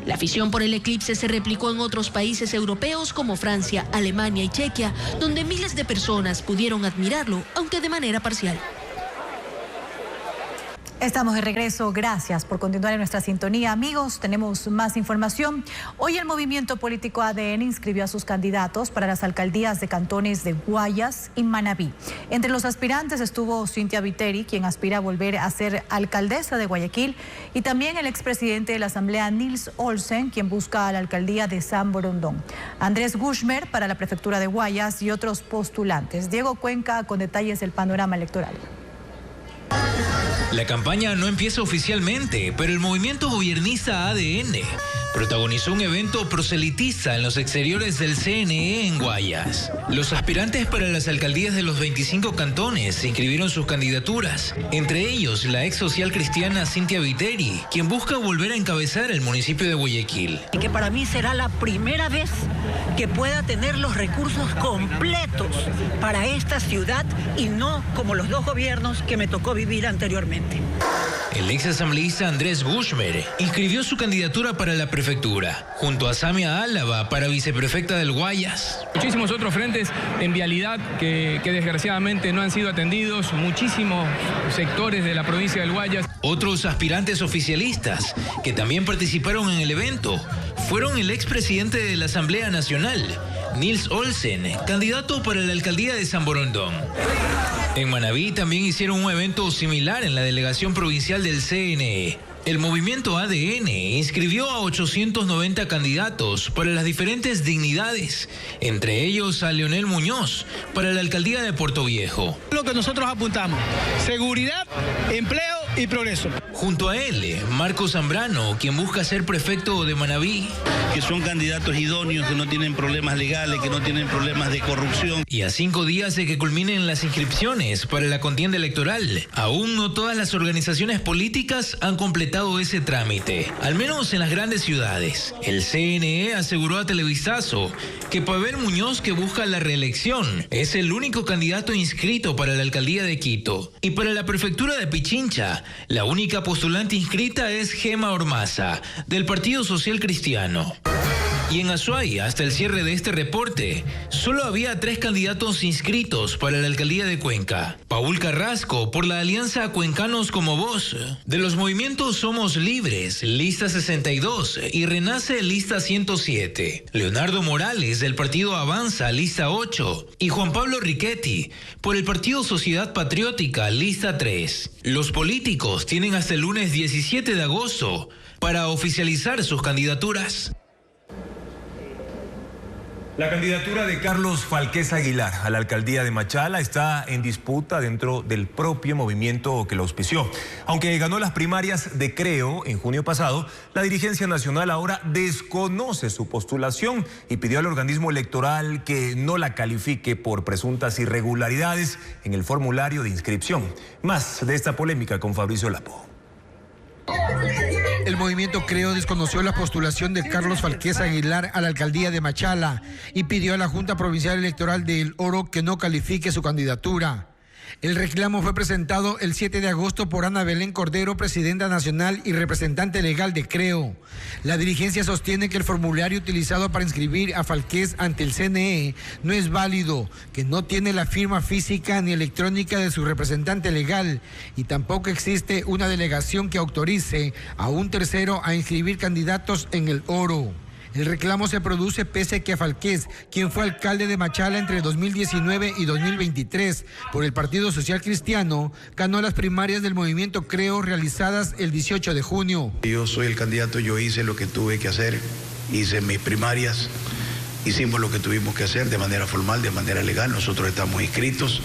La afición por el eclipse se replicó en otros países europeos como Francia, Alemania y Chequia, donde miles de personas pudieron admirarlo, aunque de manera parcial. Estamos de regreso. Gracias por continuar en nuestra sintonía. Amigos, tenemos más información. Hoy el movimiento político ADN inscribió a sus candidatos para las alcaldías de cantones de Guayas y Manabí. Entre los aspirantes estuvo Cynthia Viteri, quien aspira a volver a ser alcaldesa de Guayaquil, y también el expresidente de la Asamblea, Nils Olsen, quien busca la alcaldía de San Borondón. Andrés Gushmer para la prefectura de Guayas y otros postulantes. Diego Cuenca con detalles del panorama electoral. La campaña no empieza oficialmente, pero el movimiento gobiernista ADN protagonizó un evento proselitista en los exteriores del CNE en Guayas. Los aspirantes para las alcaldías de los 25 cantones inscribieron sus candidaturas, entre ellos la ex social cristiana Cynthia Viteri, quien busca volver a encabezar el municipio de Guayaquil. Que para mí será la primera vez que pueda tener los recursos completos para esta ciudad y no como los dos gobiernos que me tocó vivir anteriormente. El ex asambleísta Andrés Gushmer inscribió su candidatura para la prefectura, junto a Samia Álava para viceprefecta del Guayas. Muchísimos otros frentes en vialidad que desgraciadamente no han sido atendidos, muchísimos sectores de la provincia del Guayas. Otros aspirantes oficialistas que también participaron en el evento fueron el expresidente de la Asamblea Nacional, Nils Olsen, candidato para la alcaldía de San Borondón. En Manabí también hicieron un evento similar en la delegación provincial del CNE. El movimiento ADN inscribió a 890 candidatos para las diferentes dignidades, entre ellos a Leonel Muñoz para la alcaldía de Puerto Viejo. Lo que nosotros apuntamos, seguridad, empleo y progreso. Junto a él, Marcos Zambrano, quien busca ser prefecto de Manabí. Que son candidatos idóneos, que no tienen problemas legales, que no tienen problemas de corrupción. Y a 5 días de que culminen las inscripciones para la contienda electoral, aún no todas las organizaciones políticas han completado ese trámite, al menos en las grandes ciudades. El CNE aseguró a Televisazo que Pavel Muñoz, que busca la reelección, es el único candidato inscrito para la alcaldía de Quito. Y para la prefectura de Pichincha, la única postulante inscrita es Gema Ormaza, del Partido Social Cristiano. Y en Azuay, hasta el cierre de este reporte, solo había 3 candidatos inscritos para la alcaldía de Cuenca. Paul Carrasco, por la alianza Cuencanos como Voz, de los movimientos Somos Libres, lista 62, y Renace, lista 107. Leonardo Morales, del partido Avanza, lista 8, y Juan Pablo Riquetti, por el partido Sociedad Patriótica, lista 3. Los políticos tienen hasta el lunes 17 de agosto para oficializar sus candidaturas. La candidatura de Carlos Falqués Aguilar a la alcaldía de Machala está en disputa dentro del propio movimiento que lo auspició. Aunque ganó las primarias de Creo en junio pasado, la dirigencia nacional ahora desconoce su postulación y pidió al organismo electoral que no la califique por presuntas irregularidades en el formulario de inscripción. Más de esta polémica con Fabricio Lapo. El movimiento Creo desconoció la postulación de Carlos Falqués Aguilar a la alcaldía de Machala y pidió a la Junta Provincial Electoral de El Oro que no califique su candidatura. El reclamo fue presentado el 7 de agosto por Ana Belén Cordero, presidenta nacional y representante legal de Creo. La dirigencia sostiene que el formulario utilizado para inscribir a Falqués ante el CNE no es válido, que no tiene la firma física ni electrónica de su representante legal y tampoco existe una delegación que autorice a un tercero a inscribir candidatos en El Oro. El reclamo se produce pese a que Falqués, quien fue alcalde de Machala entre 2019 y 2023 por el Partido Social Cristiano, ganó las primarias del movimiento Creo realizadas el 18 de junio. Yo soy el candidato, yo hice lo que tuve que hacer, hice mis primarias, hicimos lo que tuvimos que hacer de manera formal, de manera legal, nosotros estamos inscritos.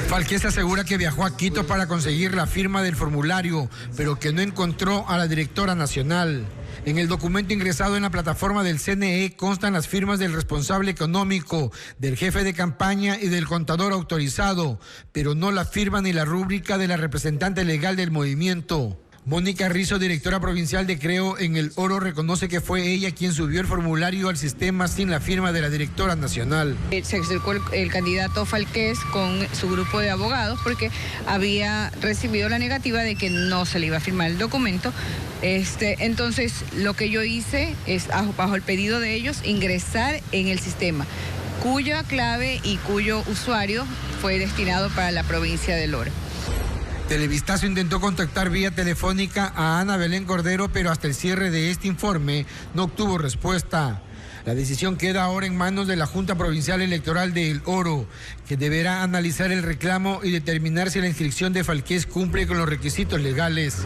Falqués asegura que viajó a Quito para conseguir la firma del formulario, pero que no encontró a la directora nacional. En el documento ingresado en la plataforma del CNE constan las firmas del responsable económico, del jefe de campaña y del contador autorizado, pero no la firma ni la rúbrica de la representante legal del movimiento. Mónica Rizzo, directora provincial de Creo en El Oro, reconoce que fue ella quien subió el formulario al sistema sin la firma de la directora nacional. Se acercó el candidato Falqués con su grupo de abogados porque había recibido la negativa de que no se le iba a firmar el documento. Entonces, lo que yo hice es, bajo el pedido de ellos, ingresar en el sistema, cuya clave y cuyo usuario fue destinado para la provincia del Oro. Televistazo intentó contactar vía telefónica a Ana Belén Cordero, pero hasta el cierre de este informe no obtuvo respuesta. La decisión queda ahora en manos de la Junta Provincial Electoral de El Oro, que deberá analizar el reclamo y determinar si la inscripción de Falqués cumple con los requisitos legales.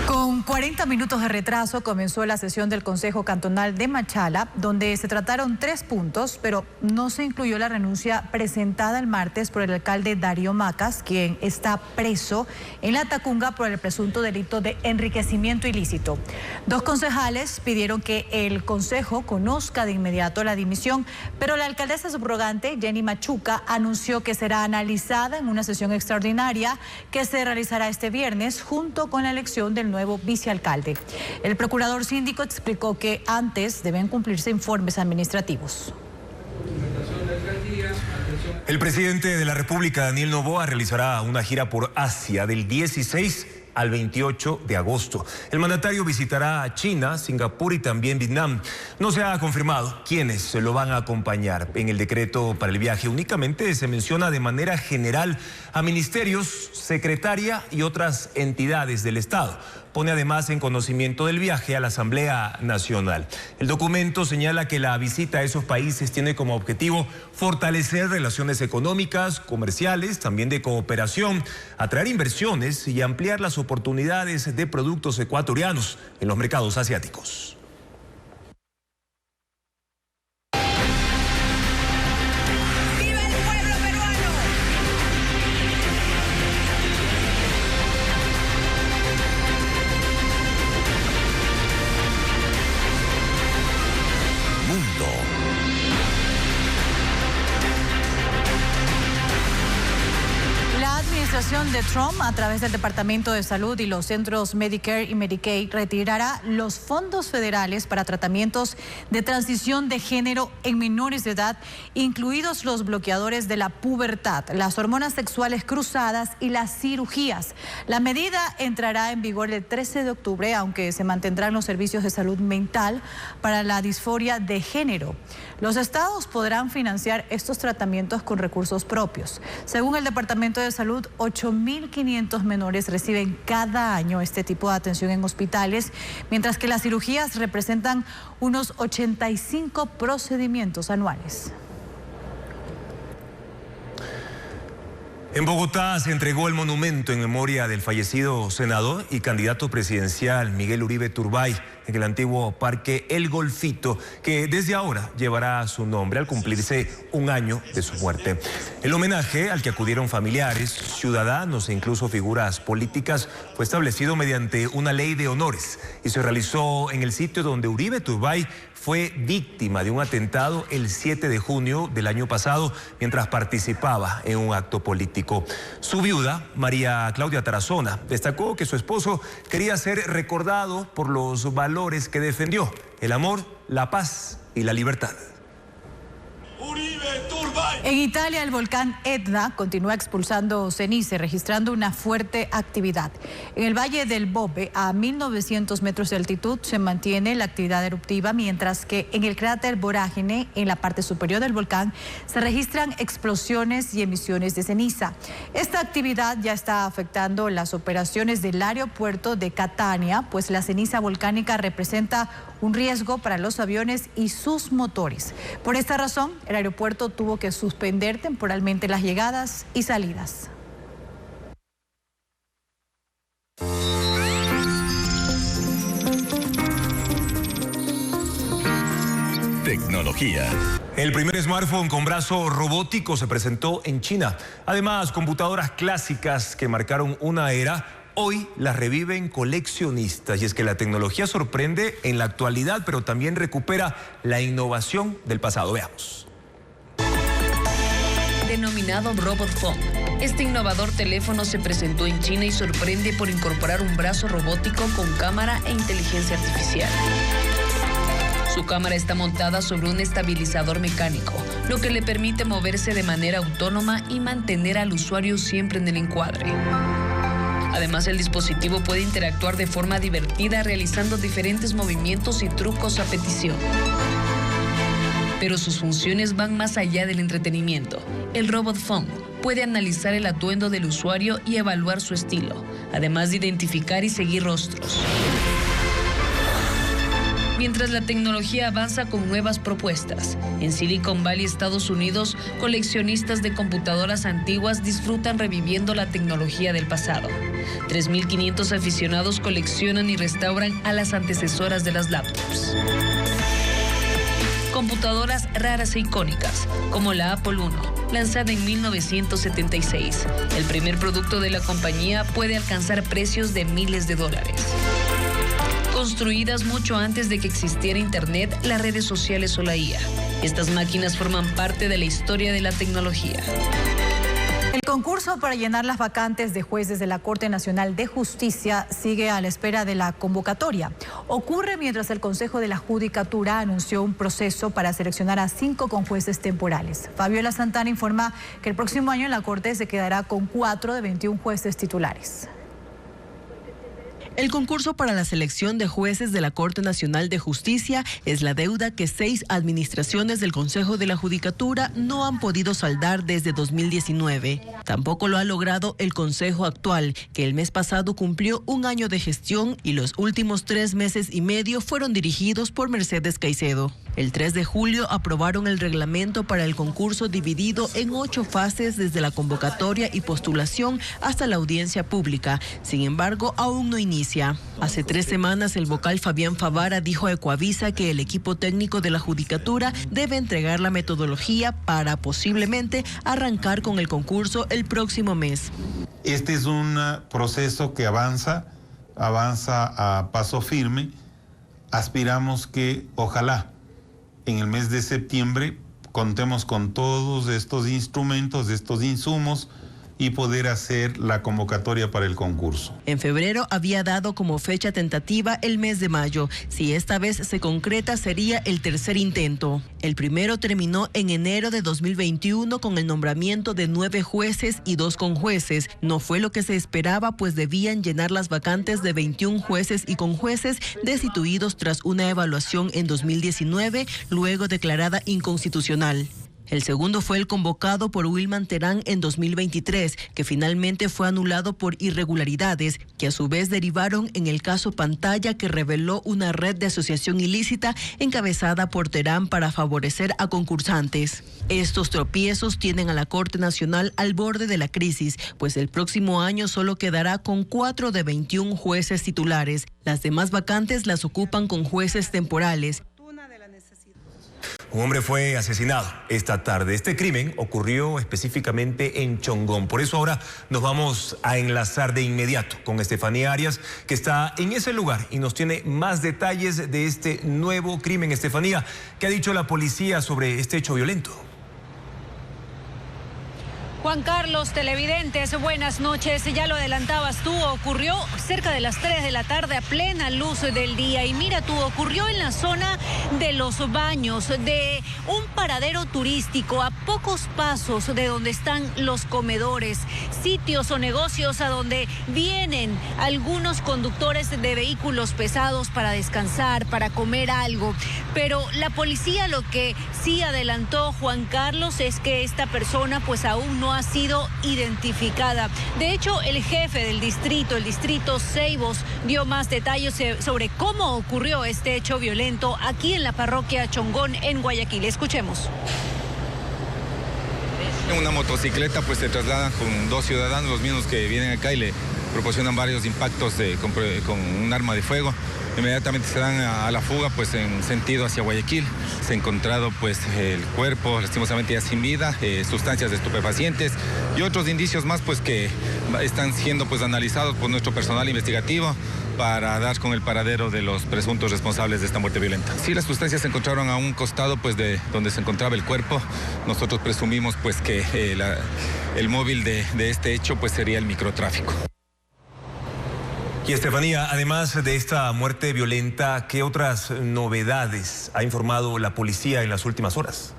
Con 40 minutos de retraso comenzó la sesión del Consejo Cantonal de Machala, donde se trataron 3 puntos, pero no se incluyó la renuncia presentada el martes por el alcalde Darío Macas, quien está preso en la Tacunga por el presunto delito de enriquecimiento ilícito. 2 concejales pidieron que el Consejo conozca de inmediato la dimisión, pero la alcaldesa subrogante, Jenny Machuca, anunció que será analizada en una sesión extraordinaria que se realizará este viernes junto con la elección del nuevo vicealcalde. El procurador síndico explicó que antes deben cumplirse informes administrativos. El presidente de la República, Daniel Noboa, realizará una gira por Asia del 16 al 28 de agosto. El mandatario visitará China, Singapur y también Vietnam. No se ha confirmado quiénes se lo van a acompañar. En el decreto para el viaje únicamente se menciona de manera general a ministerios, secretaria y otras entidades del Estado. Pone además en conocimiento del viaje a la Asamblea Nacional. El documento señala que la visita a esos países tiene como objetivo fortalecer relaciones económicas, comerciales, también de cooperación, atraer inversiones y ampliar las oportunidades de productos ecuatorianos en los mercados asiáticos. La administración de Trump, a través del Departamento de Salud y los centros Medicare y Medicaid, retirará los fondos federales para tratamientos de transición de género en menores de edad, incluidos los bloqueadores de la pubertad, las hormonas sexuales cruzadas y las cirugías. La medida entrará en vigor el 13 de octubre, aunque se mantendrán los servicios de salud mental para la disforia de género. Los estados podrán financiar estos tratamientos con recursos propios. Según el Departamento de Salud, 8.500 menores reciben cada año este tipo de atención en hospitales, mientras que las cirugías representan unos 85 procedimientos anuales. En Bogotá se entregó el monumento en memoria del fallecido senador y candidato presidencial Miguel Uribe Turbay en el antiguo Parque El Golfito, que desde ahora llevará su nombre al cumplirse un año de su muerte. El homenaje al que acudieron familiares, ciudadanos e incluso figuras políticas fue establecido mediante una ley de honores y se realizó en el sitio donde Uribe Turbay fue víctima de un atentado el 7 de junio del año pasado mientras participaba en un acto político. Su viuda, María Claudia Tarazona, destacó que su esposo quería ser recordado por los valores que defendió: el amor, la paz y la libertad. En Italia, el volcán Etna continúa expulsando ceniza, registrando una fuerte actividad. En el Valle del Bove, a 1.900 metros de altitud, se mantiene la actividad eruptiva, mientras que en el cráter Vorágine, en la parte superior del volcán, se registran explosiones y emisiones de ceniza. Esta actividad ya está afectando las operaciones del aeropuerto de Catania, pues la ceniza volcánica representa un riesgo para los aviones y sus motores. Por esta razón, el aeropuerto tuvo que suspender temporalmente las llegadas y salidas. Tecnología. El primer smartphone con brazo robótico se presentó en China. Además, computadoras clásicas que marcaron una era, hoy las reviven coleccionistas. Y es que la tecnología sorprende en la actualidad, pero también recupera la innovación del pasado. Veamos. Denominado Robot Phone, este innovador teléfono se presentó en China y sorprende por incorporar un brazo robótico con cámara e inteligencia artificial. Su cámara está montada sobre un estabilizador mecánico, lo que le permite moverse de manera autónoma y mantener al usuario siempre en el encuadre. Además, el dispositivo puede interactuar de forma divertida realizando diferentes movimientos y trucos a petición. Pero sus funciones van más allá del entretenimiento. El Robot Phone puede analizar el atuendo del usuario y evaluar su estilo, además de identificar y seguir rostros. Mientras la tecnología avanza con nuevas propuestas, en Silicon Valley, Estados Unidos, coleccionistas de computadoras antiguas disfrutan reviviendo la tecnología del pasado. 3.500 aficionados coleccionan y restauran a las antecesoras de las laptops. Computadoras raras e icónicas, como la Apple I, lanzada en 1976. El primer producto de la compañía puede alcanzar precios de miles de dólares. Construidas mucho antes de que existiera Internet, las redes sociales o la IA. Estas máquinas forman parte de la historia de la tecnología. El concurso para llenar las vacantes de jueces de la Corte Nacional de Justicia sigue a la espera de la convocatoria. Ocurre mientras el Consejo de la Judicatura anunció un proceso para seleccionar a 5 conjueces temporales. Fabiola Santana informa que el próximo año en la Corte se quedará con 4 de 21 jueces titulares. El concurso para la selección de jueces de la Corte Nacional de Justicia es la deuda que 6 administraciones del Consejo de la Judicatura no han podido saldar desde 2019. Tampoco lo ha logrado el Consejo actual, que el mes pasado cumplió un año de gestión y los últimos 3 meses y medio fueron dirigidos por Mercedes Caicedo. El 3 de julio aprobaron el reglamento para el concurso dividido en 8 fases desde la convocatoria y postulación hasta la audiencia pública. Sin embargo, aún no inicia. Hace 3 semanas el vocal Fabián Favara dijo a Ecoavisa que el equipo técnico de la Judicatura debe entregar la metodología para posiblemente arrancar con el concurso el próximo mes. Este es un proceso que avanza a paso firme. Aspiramos que ojalá en el mes de septiembre contemos con todos estos instrumentos, estos insumos y poder hacer la convocatoria para el concurso. En febrero había dado como fecha tentativa el mes de mayo. Si esta vez se concreta, sería el tercer intento. El primero terminó en enero de 2021 con el nombramiento de 9 jueces y 2 conjueces. No fue lo que se esperaba, pues debían llenar las vacantes de 21 jueces y conjueces destituidos tras una evaluación en 2019, luego declarada inconstitucional. El segundo fue el convocado por Wilman Terán en 2023, que finalmente fue anulado por irregularidades, que a su vez derivaron en el caso Pantalla, que reveló una red de asociación ilícita encabezada por Terán para favorecer a concursantes. Estos tropiezos tienen a la Corte Nacional al borde de la crisis, pues el próximo año solo quedará con 4 de 21 jueces titulares. Las demás vacantes las ocupan con jueces temporales. Un hombre fue asesinado esta tarde. Este crimen ocurrió específicamente en Chongón. Por eso ahora nos vamos a enlazar de inmediato con Estefanía Arias, que está en ese lugar y nos tiene más detalles de este nuevo crimen. Estefanía, ¿qué ha dicho la policía sobre este hecho violento? Juan Carlos, televidentes, buenas noches. Ya lo adelantabas tú, ocurrió cerca de las 3 de la tarde a plena luz del día. Y mira tú, ocurrió en la zona de los baños, de un paradero turístico a pocos pasos de donde están los comedores, sitios o negocios a donde vienen algunos conductores de vehículos pesados para descansar, para comer algo. Pero la policía lo que sí adelantó, Juan Carlos, es que esta persona pues aún no no ha sido identificada. De hecho, el jefe del distrito, el distrito Ceibos, dio más detalles sobre cómo ocurrió este hecho violento aquí en la parroquia Chongón en Guayaquil. Escuchemos. En una motocicleta pues se trasladan con 2 ciudadanos, los mismos que vienen acá, y le proporcionan varios impactos con un arma de fuego. Inmediatamente se dan a la fuga pues en sentido hacia Guayaquil. Se ha encontrado pues el cuerpo lastimosamente ya sin vida, sustancias estupefacientes y otros indicios más pues que están siendo pues analizados por nuestro personal investigativo para dar con el paradero de los presuntos responsables de esta muerte violenta. Sí, las sustancias se encontraron a un costado pues de donde se encontraba el cuerpo. Nosotros presumimos pues que el móvil de este hecho pues sería el microtráfico. Y Estefanía, además de esta muerte violenta, ¿qué otras novedades ha informado la policía en las últimas horas?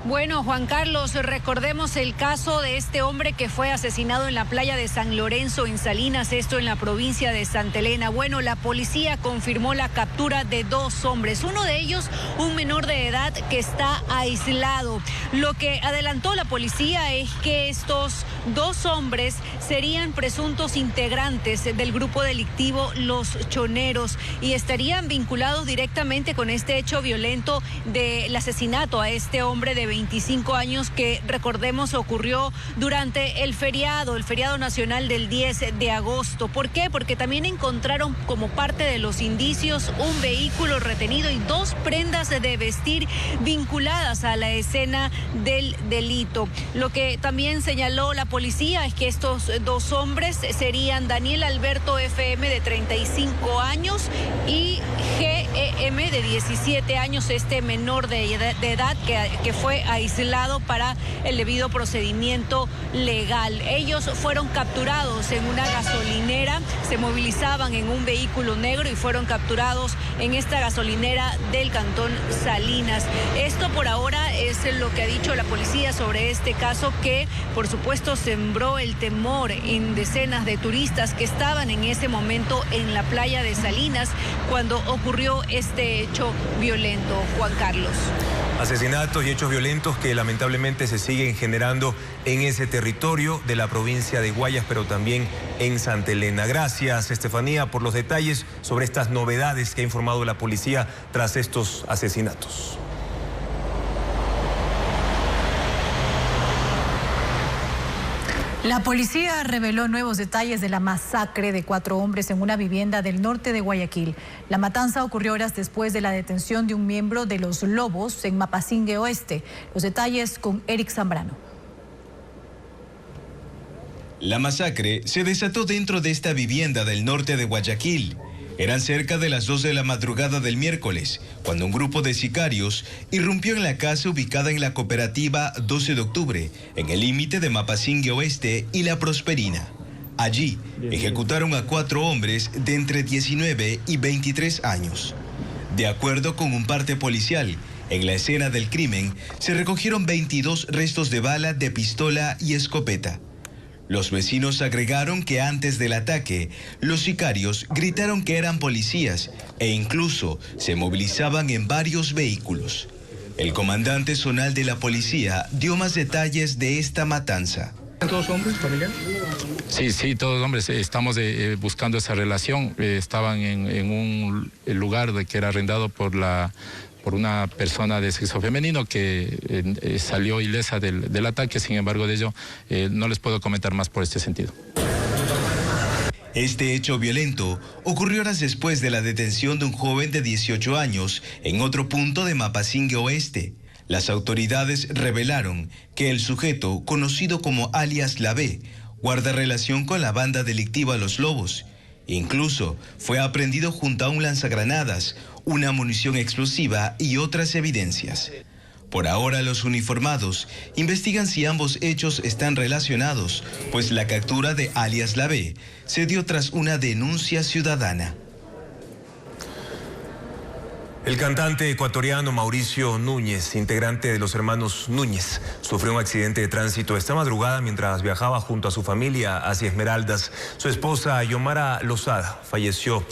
Bueno, Juan Carlos, recordemos el caso de este hombre que fue asesinado en la playa de San Lorenzo, en Salinas, esto en la provincia de Santa Elena. Bueno, la policía confirmó la captura de 2 hombres, uno de ellos un menor de edad que está aislado. Lo que adelantó la policía es que estos 2 hombres serían presuntos integrantes del grupo delictivo Los Choneros y estarían vinculados directamente con este hecho violento del asesinato a este hombre de 25 años que, recordemos, ocurrió durante el feriado nacional del 10 de agosto. ¿Por qué? Porque también encontraron como parte de los indicios un vehículo retenido y 2 prendas de vestir vinculadas a la escena del delito. Lo que también señaló la policía es que estos 2 hombres serían Daniel Alberto FM de 35 años y GEM de 17 años, este menor de edad que fue aislado para el debido procedimiento legal. Ellos fueron capturados en una gasolinera, se movilizaban en un vehículo negro y fueron capturados en esta gasolinera del cantón Salinas. Esto por ahora es lo que ha dicho la policía sobre este caso, que por supuesto sembró el temor en decenas de turistas que estaban en ese momento en la playa de Salinas cuando ocurrió este hecho violento. Juan Carlos. Asesinatos y hechos violentos que lamentablemente se siguen generando en ese territorio de la provincia de Guayas, pero también en Santa Elena. Gracias, Estefanía, por los detalles sobre estas novedades que ha informado la policía tras estos asesinatos. La policía reveló nuevos detalles de la masacre de 4 hombres en una vivienda del norte de Guayaquil. La matanza ocurrió horas después de la detención de un miembro de los Lobos en Mapasingue Oeste. Los detalles con Eric Zambrano. La masacre se desató dentro de esta vivienda del norte de Guayaquil. Eran cerca de las 2 de la madrugada del miércoles, cuando un grupo de sicarios irrumpió en la casa ubicada en la cooperativa 12 de octubre, en el límite de Mapasingue Oeste y La Prosperina. Allí ejecutaron a 4 hombres de entre 19 y 23 años. De acuerdo con un parte policial, en la escena del crimen se recogieron 22 restos de bala, de pistola y escopeta. Los vecinos agregaron que antes del ataque, los sicarios gritaron que eran policías e incluso se movilizaban en varios vehículos. El comandante zonal de la policía dio más detalles de esta matanza. ¿Todos hombres, familiares? Sí, todos hombres. Estamos buscando esa relación. Estaban en un lugar que era arrendado por una persona de sexo femenino que salió ilesa del ataque. Sin embargo, de ello no les puedo comentar más por este sentido. Este hecho violento ocurrió horas después de la detención de un joven de 18 años en otro punto de Mapasingue Oeste. Las autoridades revelaron que el sujeto, conocido como alias La B, guarda relación con la banda delictiva Los Lobos. Incluso fue aprehendido junto a un lanzagranadas, una munición explosiva y otras evidencias. Por ahora, los uniformados investigan si ambos hechos están relacionados, pues la captura de alias La B se dio tras una denuncia ciudadana. El cantante ecuatoriano Mauricio Núñez, integrante de los hermanos Núñez, sufrió un accidente de tránsito esta madrugada mientras viajaba junto a su familia hacia Esmeraldas. Su esposa, Yomara Lozada, falleció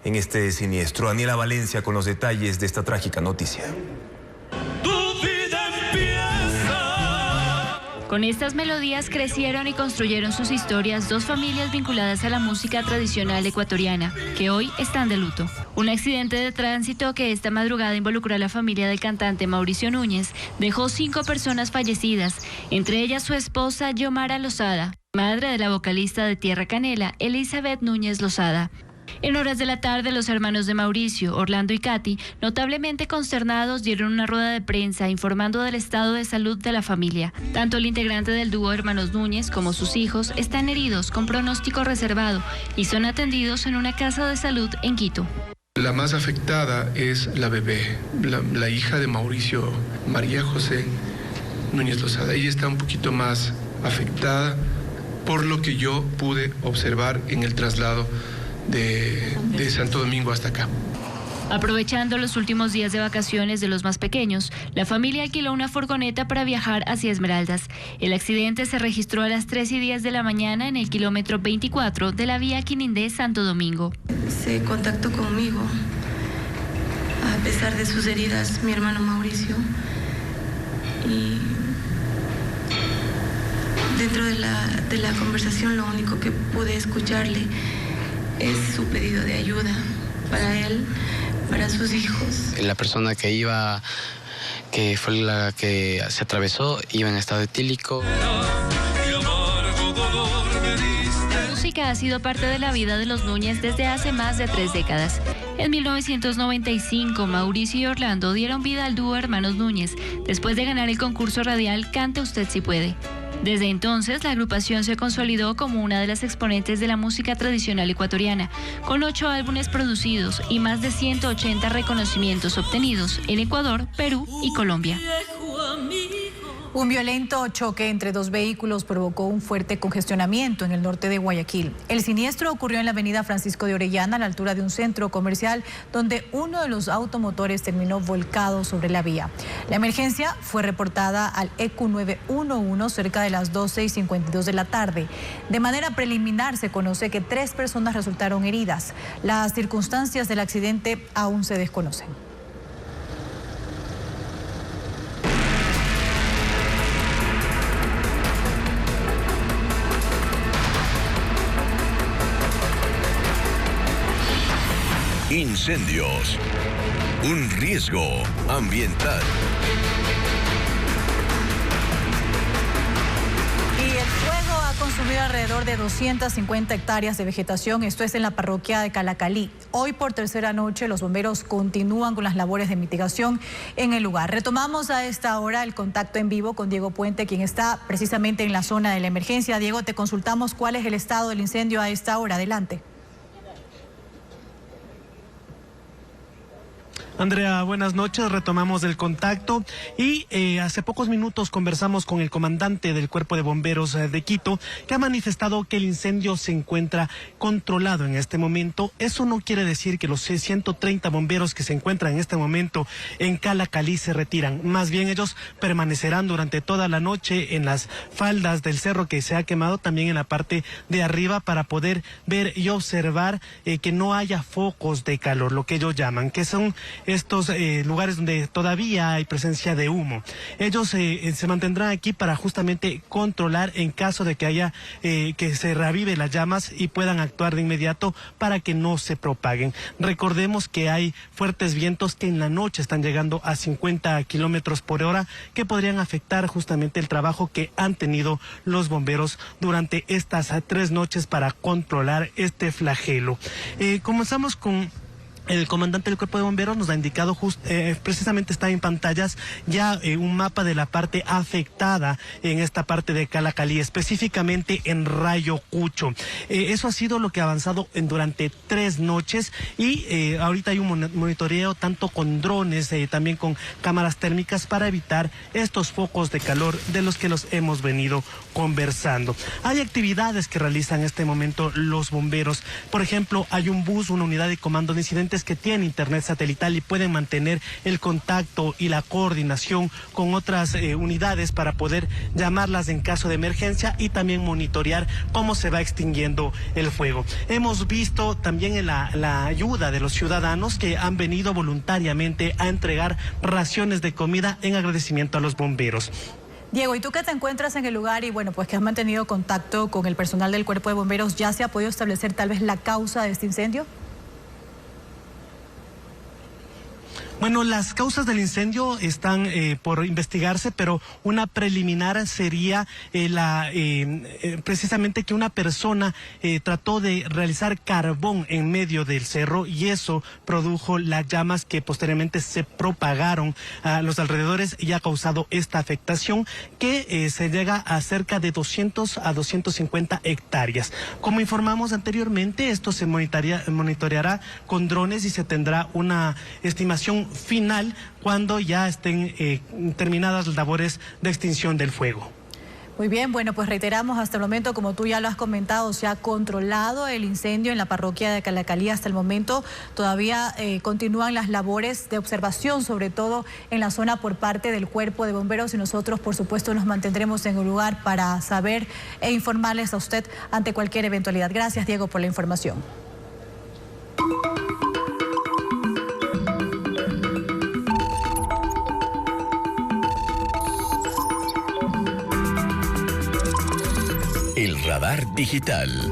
en este siniestro. Daniela Valencia con los detalles de esta trágica noticia. Tu vida empieza Con estas melodías crecieron y construyeron sus historias dos familias vinculadas a la música tradicional ecuatoriana, que hoy están de luto. Un accidente de tránsito que esta madrugada involucró a la familia del cantante Mauricio Núñez dejó 5 personas fallecidas, entre ellas su esposa Yomara Lozada, madre de la vocalista de Tierra Canela, Elizabeth Núñez Lozada. En horas de la tarde, los hermanos de Mauricio, Orlando y Katy, notablemente consternados, dieron una rueda de prensa informando del estado de salud de la familia. Tanto el integrante del dúo Hermanos Núñez como sus hijos están heridos con pronóstico reservado y son atendidos en una casa de salud en Quito. La más afectada es la bebé, la hija de Mauricio, María José Núñez Lozada. Ella está un poquito más afectada por lo que yo pude observar en el traslado de Santo Domingo hasta acá. Aprovechando los últimos días de vacaciones de los más pequeños, la familia alquiló una furgoneta para viajar hacia Esmeraldas. El accidente se registró a las 3:10 de la mañana en el kilómetro 24 de la vía Quinindé-Santo Domingo. Se contactó conmigo, a pesar de sus heridas, mi hermano Mauricio. Y dentro de la conversación lo único que pude escucharle es su pedido de ayuda para él, para sus hijos. La persona que iba, que fue la que se atravesó, iba en estado etílico. La música ha sido parte de la vida de los Núñez desde hace más de 3 décadas. En 1995, Mauricio y Orlando dieron vida al dúo Hermanos Núñez, después de ganar el concurso radial Cante Usted Si Puede. Desde entonces, la agrupación se consolidó como una de las exponentes de la música tradicional ecuatoriana, con 8 álbumes producidos y más de 180 reconocimientos obtenidos en Ecuador, Perú y Colombia. Un violento choque entre 2 vehículos provocó un fuerte congestionamiento en el norte de Guayaquil. El siniestro ocurrió en la avenida Francisco de Orellana, a la altura de un centro comercial, donde uno de los automotores terminó volcado sobre la vía. La emergencia fue reportada al EQ 911 cerca de las 12:52 de la tarde. De manera preliminar se conoce que 3 personas resultaron heridas. Las circunstancias del accidente aún se desconocen. Incendios. Un riesgo ambiental. Y el fuego ha consumido alrededor de 250 hectáreas de vegetación, esto es en la parroquia de Calacalí. Hoy por tercera noche los bomberos continúan con las labores de mitigación en el lugar. Retomamos a esta hora el contacto en vivo con Diego Puente, quien está precisamente en la zona de la emergencia. Diego, te consultamos cuál es el estado del incendio a esta hora. Adelante. Andrea, buenas noches. Retomamos el contacto y hace pocos minutos conversamos con el comandante del Cuerpo de Bomberos de Quito, que ha manifestado que el incendio se encuentra controlado en este momento. Eso no quiere decir que los 130 bomberos que se encuentran en este momento en Calacalí se retiran. Más bien ellos permanecerán durante toda la noche en las faldas del cerro que se ha quemado, también en la parte de arriba, para poder ver y observar que no haya focos de calor, lo que ellos llaman, que son estos lugares donde todavía hay presencia de humo. Ellos se mantendrán aquí para justamente controlar en caso de que haya que se reavive las llamas y puedan actuar de inmediato para que no se propaguen. Recordemos que hay fuertes vientos que en la noche están llegando a 50 kilómetros por hora, que podrían afectar justamente el trabajo que han tenido los bomberos durante estas 3 noches para controlar este flagelo. Comenzamos con el comandante del Cuerpo de Bomberos. Nos ha indicado precisamente está en pantallas ya un mapa de la parte afectada en esta parte de Calacalí, específicamente en Rayo Cucho. Eso ha sido lo que ha avanzado durante 3 noches y ahorita hay un monitoreo tanto con drones, también con cámaras térmicas para evitar estos focos de calor de los que los hemos venido conversando. Hay actividades que realizan en este momento los bomberos. Por ejemplo, hay un bus, una unidad de comando de incidentes que tienen internet satelital y pueden mantener el contacto y la coordinación con otras unidades para poder llamarlas en caso de emergencia y también monitorear cómo se va extinguiendo el fuego. Hemos visto también la ayuda de los ciudadanos que han venido voluntariamente a entregar raciones de comida en agradecimiento a los bomberos. Diego, ¿y tú que te encuentras en el lugar y bueno, pues que has mantenido contacto con el personal del Cuerpo de Bomberos, ya se ha podido establecer tal vez la causa de este incendio? Bueno, las causas del incendio están por investigarse, pero una preliminar sería precisamente que una persona trató de realizar carbón en medio del cerro y eso produjo las llamas que posteriormente se propagaron a los alrededores y ha causado esta afectación que se llega a cerca de 200 a 250 hectáreas. Como informamos anteriormente, esto se monitoreará con drones y se tendrá una estimación final cuando ya estén terminadas las labores de extinción del fuego. Muy bien, bueno, pues reiteramos hasta el momento, como tú ya lo has comentado, se ha controlado el incendio en la parroquia de Calacalí. Hasta el momento todavía continúan las labores de observación, sobre todo en la zona por parte del Cuerpo de Bomberos, y nosotros, por supuesto, nos mantendremos en el lugar para saber e informarles a usted ante cualquier eventualidad. Gracias, Diego, por la información. El radar digital.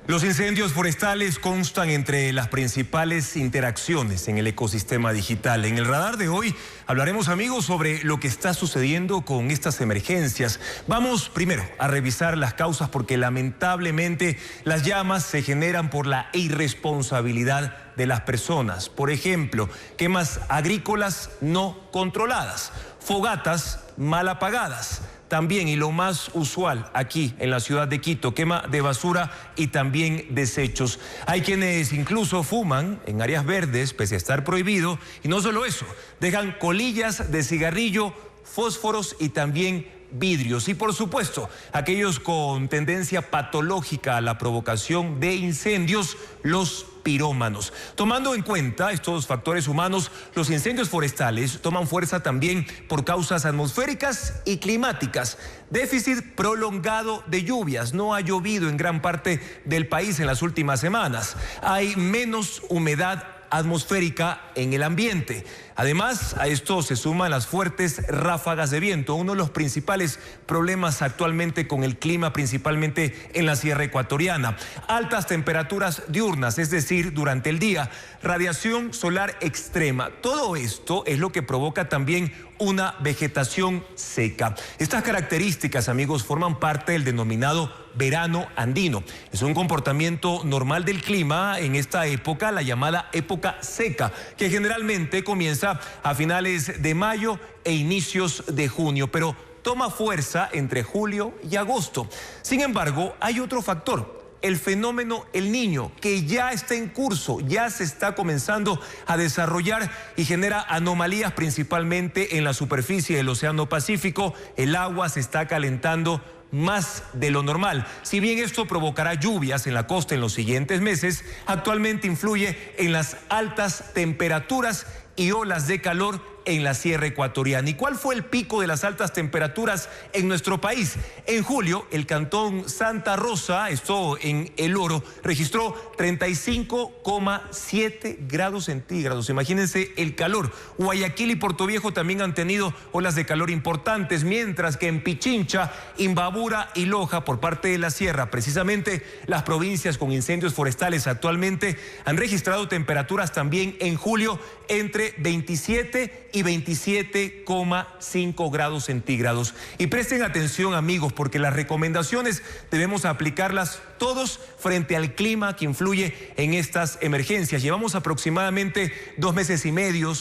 Los incendios forestales constan entre las principales interacciones en el ecosistema digital. En el radar de hoy hablaremos, amigos, sobre lo que está sucediendo con estas emergencias. Vamos primero a revisar las causas porque lamentablemente las llamas se generan por la irresponsabilidad de las personas. Por ejemplo, quemas agrícolas no controladas, fogatas mal apagadas. También, y lo más usual aquí en la ciudad de Quito, quema de basura y también desechos. Hay quienes incluso fuman en áreas verdes, pese a estar prohibido, y no solo eso, dejan colillas de cigarrillo, fósforos y también vidrios. Y por supuesto, aquellos con tendencia patológica a la provocación de incendios, los pirómanos. Tomando en cuenta estos factores humanos, los incendios forestales toman fuerza también por causas atmosféricas y climáticas. Déficit prolongado de lluvias. No ha llovido en gran parte del país en las últimas semanas. Hay menos humedad atmosférica en el ambiente. Además, a esto se suman las fuertes ráfagas de viento, uno de los principales problemas actualmente con el clima, principalmente en la sierra ecuatoriana. Altas temperaturas diurnas, es decir, durante el día, radiación solar extrema. Todo esto es lo que provoca también una vegetación seca. Estas características, amigos, forman parte del denominado verano andino. Es un comportamiento normal del clima en esta época, la llamada época seca, que generalmente comienza a finales de mayo e inicios de junio, pero toma fuerza entre julio y agosto. Sin embargo, hay otro factor. El fenómeno El Niño, que ya está en curso, ya se está comenzando a desarrollar y genera anomalías principalmente en la superficie del Océano Pacífico. El agua se está calentando más de lo normal. Si bien esto provocará lluvias en la costa en los siguientes meses, actualmente influye en las altas temperaturas y olas de calor en la sierra ecuatoriana. ¿Y cuál fue el pico de las altas temperaturas en nuestro país? En julio, el cantón Santa Rosa, esto en El Oro, registró 35,7 grados centígrados. Imagínense el calor. Guayaquil y Puerto Viejo también han tenido olas de calor importantes, mientras que en Pichincha, Imbabura y Loja, por parte de la sierra, precisamente las provincias con incendios forestales actualmente, han registrado temperaturas también en julio entre 27 y 27,5 grados centígrados. Y presten atención, amigos, porque las recomendaciones debemos aplicarlas todos frente al clima que influye en estas emergencias. Llevamos aproximadamente 2 meses y medio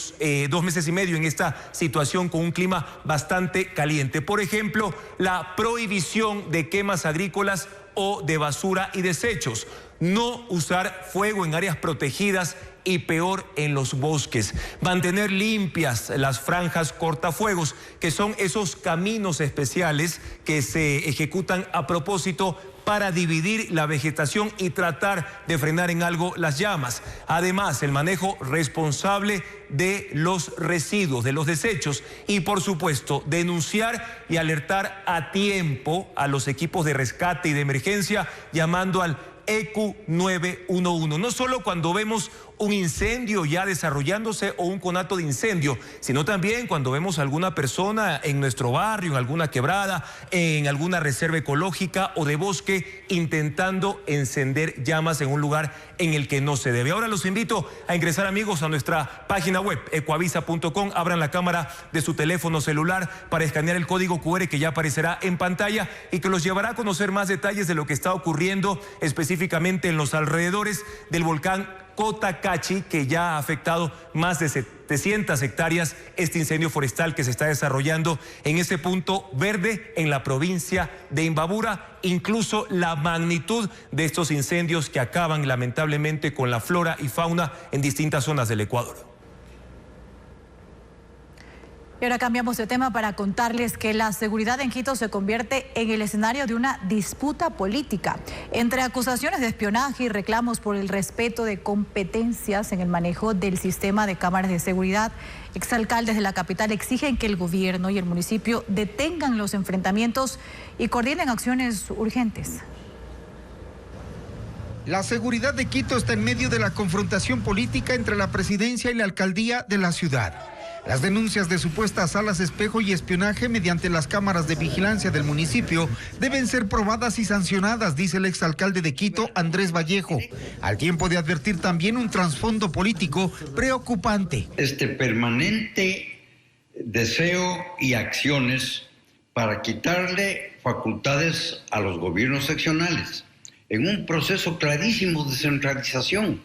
en esta situación con un clima bastante caliente. Por ejemplo, la prohibición de quemas agrícolas o de basura y desechos. No usar fuego en áreas protegidas y peor en los bosques. Mantener limpias las franjas cortafuegos, que son esos caminos especiales que se ejecutan a propósito para dividir la vegetación y tratar de frenar en algo las llamas. Además, el manejo responsable de los residuos, de los desechos y, por supuesto, denunciar y alertar a tiempo a los equipos de rescate y de emergencia llamando al EQ 911. No solo cuando vemos un incendio ya desarrollándose o un conato de incendio, sino también cuando vemos a alguna persona en nuestro barrio, en alguna quebrada, en alguna reserva ecológica o de bosque intentando encender llamas en un lugar en el que no se debe. Ahora los invito a ingresar, amigos, a nuestra página web ecoavisa.com, abran la cámara de su teléfono celular para escanear el código QR que ya aparecerá en pantalla y que los llevará a conocer más detalles de lo que está ocurriendo específicamente en los alrededores del volcán Cotacachi, que ya ha afectado más de 700 hectáreas este incendio forestal que se está desarrollando en ese punto verde en la provincia de Imbabura. Incluso la magnitud de estos incendios que acaban lamentablemente con la flora y fauna en distintas zonas del Ecuador. Y ahora cambiamos de tema para contarles que la seguridad en Quito se convierte en el escenario de una disputa política. Entre acusaciones de espionaje y reclamos por el respeto de competencias en el manejo del sistema de cámaras de seguridad, exalcaldes de la capital exigen que el gobierno y el municipio detengan los enfrentamientos y coordinen acciones urgentes. La seguridad de Quito está en medio de la confrontación política entre la presidencia y la alcaldía de la ciudad. Las denuncias de supuestas salas espejo y espionaje mediante las cámaras de vigilancia del municipio deben ser probadas y sancionadas, dice el exalcalde de Quito, Andrés Vallejo, al tiempo de advertir también un trasfondo político preocupante. Este permanente deseo y acciones para quitarle facultades a los gobiernos seccionales en un proceso clarísimo de centralización.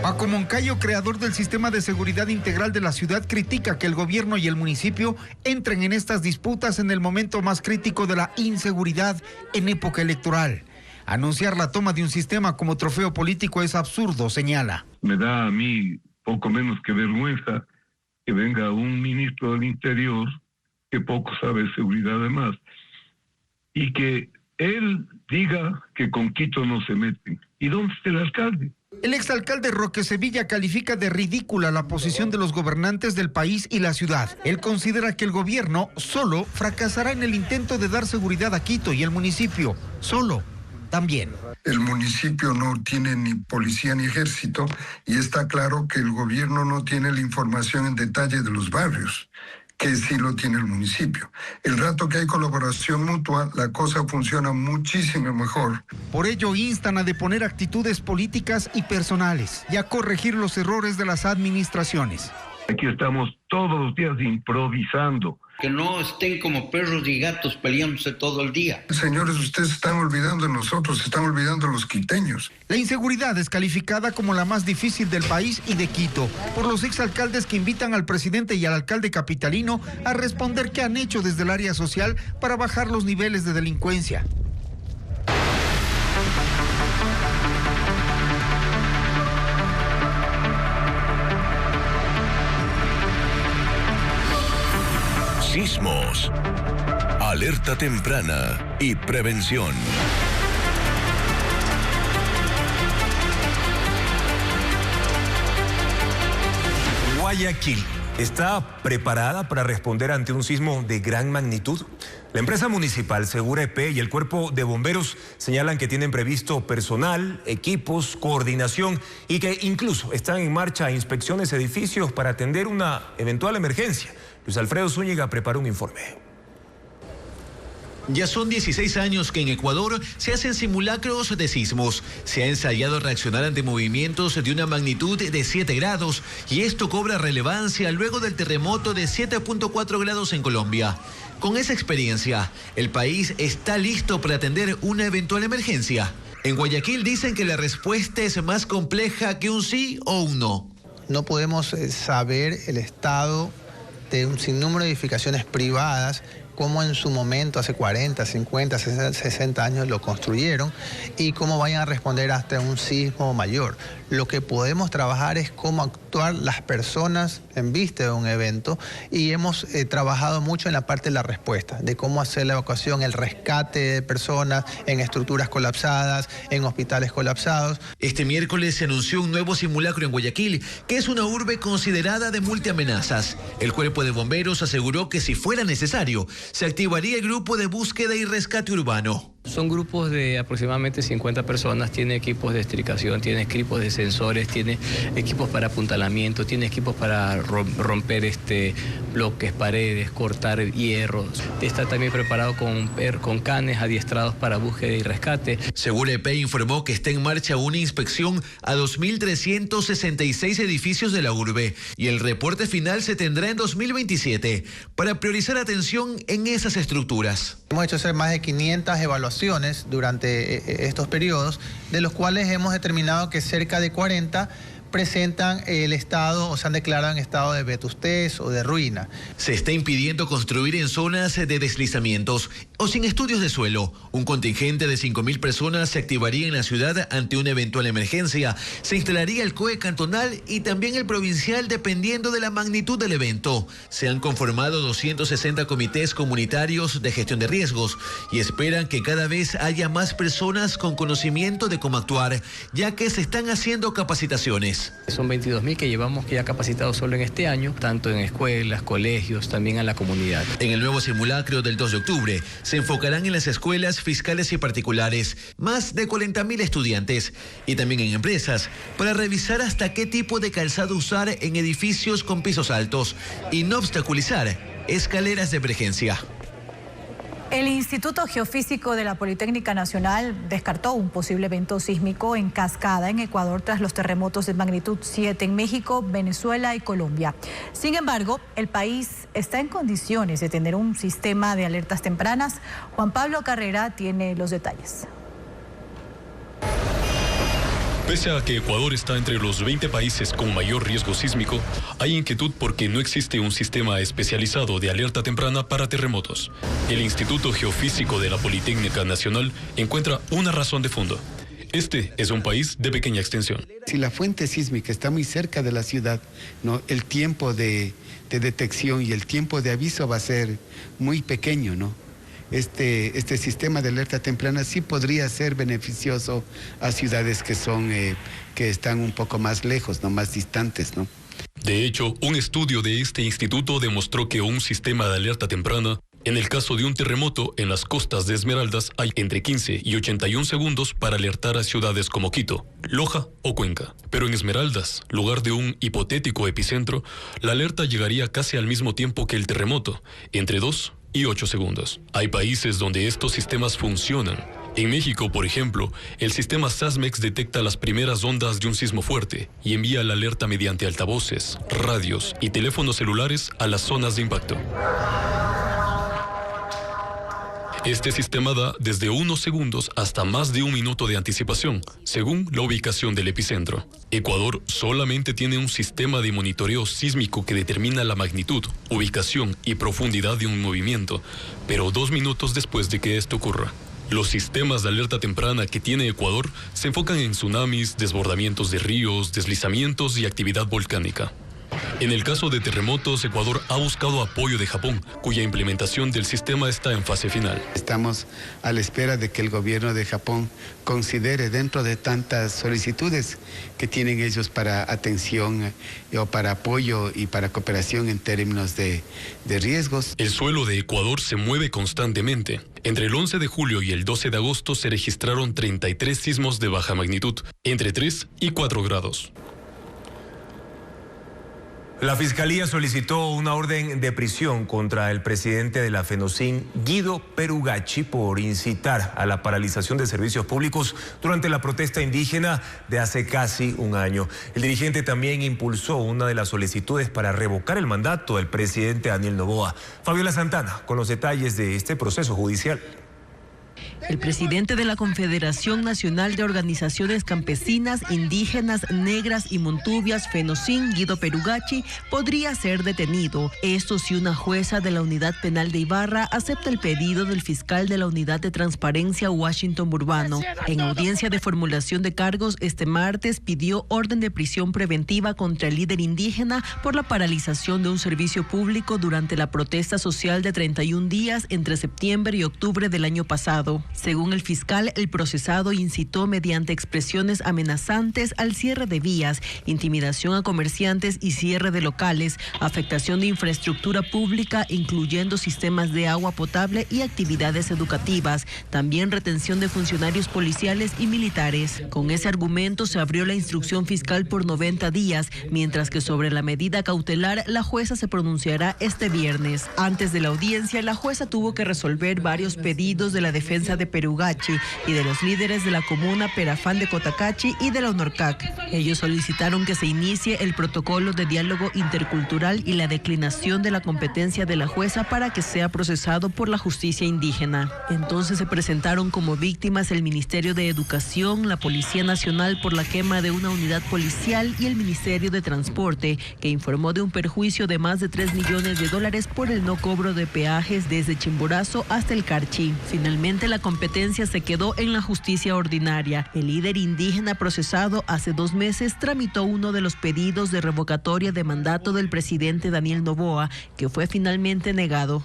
Paco Moncayo, creador del sistema de seguridad integral de la ciudad, critica que el gobierno y el municipio entren en estas disputas en el momento más crítico de la inseguridad en época electoral. Anunciar la toma de un sistema como trofeo político es absurdo, señala. Me da a mí poco menos que vergüenza que venga un ministro del Interior que poco sabe de seguridad además y que él diga que con Quito no se meten. ¿Y dónde está el alcalde? El exalcalde Roque Sevilla califica de ridícula la posición de los gobernantes del país y la ciudad. Él considera que el gobierno solo fracasará en el intento de dar seguridad a Quito y el municipio solo también. El municipio no tiene ni policía ni ejército y está claro que el gobierno no tiene la información en detalle de los barrios, que sí lo tiene el municipio. El rato que hay colaboración mutua, la cosa funciona muchísimo mejor. Por ello instan a deponer actitudes políticas y personales y a corregir los errores de las administraciones. Aquí estamos todos los días improvisando. Que no estén como perros y gatos peleándose todo el día. Señores, ustedes se están olvidando de nosotros, se están olvidando de los quiteños. La inseguridad es calificada como la más difícil del país y de Quito, por los exalcaldes que invitan al presidente y al alcalde capitalino a responder qué han hecho desde el área social para bajar los niveles de delincuencia. Sismos, alerta temprana y prevención. Guayaquil está preparada para responder ante un sismo de gran magnitud. La empresa municipal Segura EP y el cuerpo de bomberos señalan que tienen previsto personal, equipos, coordinación y que incluso están en marcha inspecciones de edificios para atender una eventual emergencia. Luis Alfredo Zúñiga preparó un informe. Ya son 16 años que en Ecuador se hacen simulacros de sismos. Se ha ensayado reaccionar ante movimientos de una magnitud de 7 grados y esto cobra relevancia luego del terremoto de 7.4 grados en Colombia. Con esa experiencia, el país está listo para atender una eventual emergencia. En Guayaquil dicen que la respuesta es más compleja que un sí o un no. No podemos saber el estado de un sinnúmero de edificaciones privadas cómo en su momento, hace 40, 50, 60 años lo construyeron y cómo vayan a responder hasta un sismo mayor. Lo que podemos trabajar es cómo actuar las personas en vista de un evento y hemos trabajado mucho en la parte de la respuesta, de cómo hacer la evacuación, el rescate de personas en estructuras colapsadas, en hospitales colapsados. Este miércoles se anunció un nuevo simulacro en Guayaquil, que es una urbe considerada de multiamenazas. El cuerpo de bomberos aseguró que si fuera necesario, se activaría el grupo de búsqueda y rescate urbano. Son grupos de aproximadamente 50 personas, tiene equipos de estricación, tiene equipos de sensores, tiene equipos para apuntalamiento, tiene equipos para romper bloques, paredes, cortar hierros. Está también preparado con canes adiestrados para búsqueda y rescate. Segura informó que está en marcha una inspección a 2.366 edificios de la urbe y el reporte final se tendrá en 2027 para priorizar atención en esas estructuras. Hemos hecho más de 500 evaluaciones durante estos periodos, de los cuales hemos determinado que cerca de 40 presentan el estado o se han declarado en estado de vetustez o de ruina. Se está impidiendo construir en zonas de deslizamientos o sin estudios de suelo. Un contingente de 5.000 personas se activaría en la ciudad ante una eventual emergencia. Se instalaría el COE cantonal y también el provincial dependiendo de la magnitud del evento. Se han conformado 260 comités comunitarios de gestión de riesgos y esperan que cada vez haya más personas con conocimiento de cómo actuar, ya que se están haciendo capacitaciones. Son 22.000 que llevamos ya capacitados solo en este año, tanto en escuelas, colegios, también a la comunidad. En el nuevo simulacro del 2 de octubre se enfocarán en las escuelas fiscales y particulares, más de 40.000 estudiantes, y también en empresas, para revisar hasta qué tipo de calzado usar en edificios con pisos altos y no obstaculizar escaleras de emergencia. El Instituto Geofísico de la Politécnica Nacional descartó un posible evento sísmico en cascada en Ecuador tras los terremotos de magnitud 7 en México, Venezuela y Colombia. Sin embargo, el país está en condiciones de tener un sistema de alertas tempranas. Juan Pablo Carrera tiene los detalles. Pese a que Ecuador está entre los 20 países con mayor riesgo sísmico, hay inquietud porque no existe un sistema especializado de alerta temprana para terremotos. El Instituto Geofísico de la Politécnica Nacional encuentra una razón de fondo. Este es un país de pequeña extensión. Si la fuente sísmica está muy cerca de la ciudad, ¿no?, el tiempo de detección y el tiempo de aviso va a ser muy pequeño, ¿no? Este sistema de alerta temprana sí podría ser beneficioso a ciudades que están un poco más lejos, ¿no?, más distantes, ¿no? De hecho, un estudio de este instituto demostró que un sistema de alerta temprana, en el caso de un terremoto en las costas de Esmeraldas, hay entre 15 y 81 segundos para alertar a ciudades como Quito, Loja o Cuenca. Pero en Esmeraldas, lugar de un hipotético epicentro, la alerta llegaría casi al mismo tiempo que el terremoto, entre 2 y 8 segundos. Hay países donde estos sistemas funcionan. En México, por ejemplo, el sistema SASMEX detecta las primeras ondas de un sismo fuerte y envía la alerta mediante altavoces, radios y teléfonos celulares a las zonas de impacto. Este sistema da desde unos segundos hasta más de un minuto de anticipación, según la ubicación del epicentro. Ecuador solamente tiene un sistema de monitoreo sísmico que determina la magnitud, ubicación y profundidad de un movimiento, pero 2 minutos después de que esto ocurra. Los sistemas de alerta temprana que tiene Ecuador se enfocan en tsunamis, desbordamientos de ríos, deslizamientos y actividad volcánica. En el caso de terremotos, Ecuador ha buscado apoyo de Japón, cuya implementación del sistema está en fase final. Estamos a la espera de que el gobierno de Japón considere, dentro de tantas solicitudes que tienen ellos para atención o para apoyo y para cooperación en términos de riesgos. El suelo de Ecuador se mueve constantemente. Entre el 11 de julio y el 12 de agosto se registraron 33 sismos de baja magnitud, entre 3 y 4 grados. La Fiscalía solicitó una orden de prisión contra el presidente de la FENOCIN, Guido Perugacci, por incitar a la paralización de servicios públicos durante la protesta indígena de hace casi un año. El dirigente también impulsó una de las solicitudes para revocar el mandato del presidente Daniel Noboa. Fabiola Santana, con los detalles de este proceso judicial. El presidente de la Confederación Nacional de Organizaciones Campesinas, Indígenas, Negras y Montubias, FENOCIN, Guido Perugacci, podría ser detenido. Esto si una jueza de la Unidad Penal de Ibarra acepta el pedido del fiscal de la Unidad de Transparencia, Washington Burbano. En audiencia de formulación de cargos este martes pidió orden de prisión preventiva contra el líder indígena por la paralización de un servicio público durante la protesta social de 31 días entre septiembre y octubre del año pasado. Según el fiscal, el procesado incitó mediante expresiones amenazantes al cierre de vías, intimidación a comerciantes y cierre de locales, afectación de infraestructura pública, incluyendo sistemas de agua potable y actividades educativas, también retención de funcionarios policiales y militares. Con ese argumento se abrió la instrucción fiscal por 90 días, mientras que sobre la medida cautelar la jueza se pronunciará este viernes. Antes de la audiencia, la jueza tuvo que resolver varios pedidos de la defensa de Perugacci y de los líderes de la comuna Perafán de Cotacachi y de la UNORCAC. Ellos solicitaron que se inicie el protocolo de diálogo intercultural y la declinación de la competencia de la jueza para que sea procesado por la justicia indígena. Entonces se presentaron como víctimas el Ministerio de Educación, la Policía Nacional por la quema de una unidad policial y el Ministerio de Transporte, que informó de un perjuicio de más de $3 millones por el no cobro de peajes desde Chimborazo hasta el Carchi. Finalmente, la competencia se quedó en la justicia ordinaria. El líder indígena procesado hace 2 meses tramitó uno de los pedidos de revocatoria de mandato del presidente Daniel Noboa, que fue finalmente negado.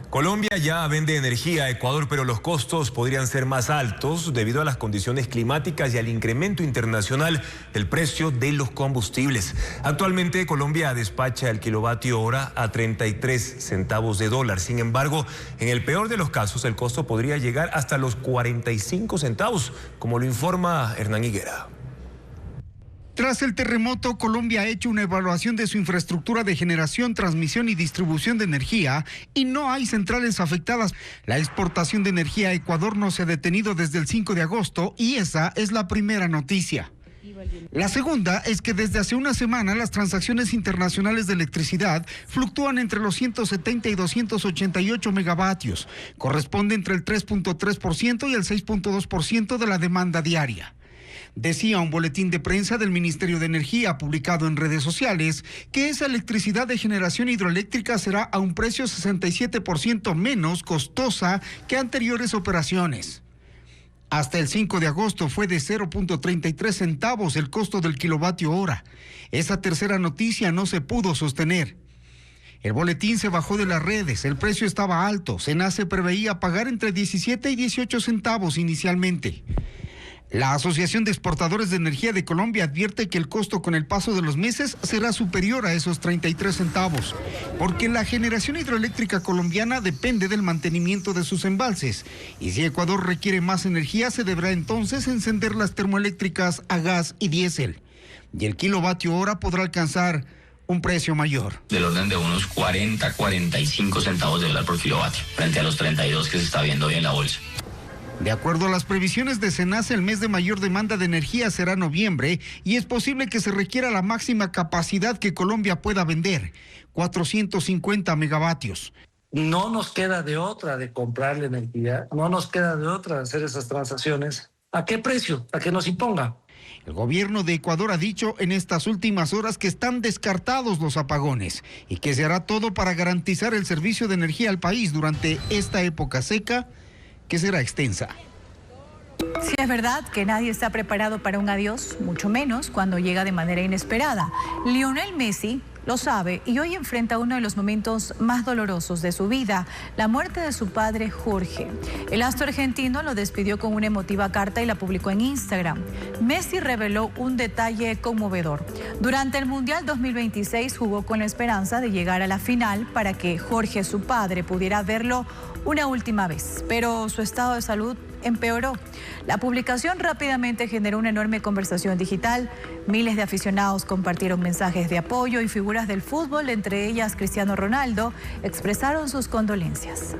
Colombia ya vende energía a Ecuador, pero los costos podrían ser más altos debido a las condiciones climáticas y al incremento internacional del precio de los combustibles. Actualmente Colombia despacha el kilovatio hora a 33 centavos de dólar. Sin embargo, en el peor de los casos, el costo podría llegar hasta los 45 centavos, como lo informa Hernán Higuera. Tras el terremoto, Colombia ha hecho una evaluación de su infraestructura de generación, transmisión y distribución de energía y no hay centrales afectadas. La exportación de energía a Ecuador no se ha detenido desde el 5 de agosto y esa es la primera noticia. La segunda es que desde hace una semana las transacciones internacionales de electricidad fluctúan entre los 170 y 288 megavatios. Corresponde entre el 3.3% y el 6.2% de la demanda diaria. Decía un boletín de prensa del Ministerio de Energía publicado en redes sociales que esa electricidad de generación hidroeléctrica será a un precio 67% menos costosa que anteriores operaciones. Hasta el 5 de agosto fue de 0.33 centavos el costo del kilovatio hora. Esa tercera noticia no se pudo sostener. El boletín se bajó de las redes, el precio estaba alto. SENACE preveía pagar entre 17 y 18 centavos inicialmente. La Asociación de Exportadores de Energía de Colombia advierte que el costo con el paso de los meses será superior a esos 33 centavos, porque la generación hidroeléctrica colombiana depende del mantenimiento de sus embalses, y si Ecuador requiere más energía, se deberá entonces encender las termoeléctricas a gas y diésel, y el kilovatio hora podrá alcanzar un precio mayor. Del orden de unos 40-45 centavos de dólar por kilovatio, frente a los 32 que se está viendo hoy en la bolsa. De acuerdo a las previsiones de SENACE, el mes de mayor demanda de energía será noviembre y es posible que se requiera la máxima capacidad que Colombia pueda vender, 450 megavatios. No nos queda de otra de comprar la energía, no nos queda de otra de hacer esas transacciones. ¿A qué precio? ¿A qué nos imponga? El gobierno de Ecuador ha dicho en estas últimas horas que están descartados los apagones y que se hará todo para garantizar el servicio de energía al país durante esta época seca, que será extensa. Sí, es verdad que nadie está preparado para un adiós, mucho menos cuando llega de manera inesperada. Lionel Messi lo sabe y hoy enfrenta uno de los momentos más dolorosos de su vida, la muerte de su padre Jorge. El astro argentino lo despidió con una emotiva carta y la publicó en Instagram. Messi reveló un detalle conmovedor. Durante el Mundial 2026 jugó con la esperanza de llegar a la final para que Jorge, su padre, pudiera verlo una última vez, pero su estado de salud empeoró. La publicación rápidamente generó una enorme conversación digital. Miles de aficionados compartieron mensajes de apoyo y figuras del fútbol, entre ellas Cristiano Ronaldo, expresaron sus condolencias.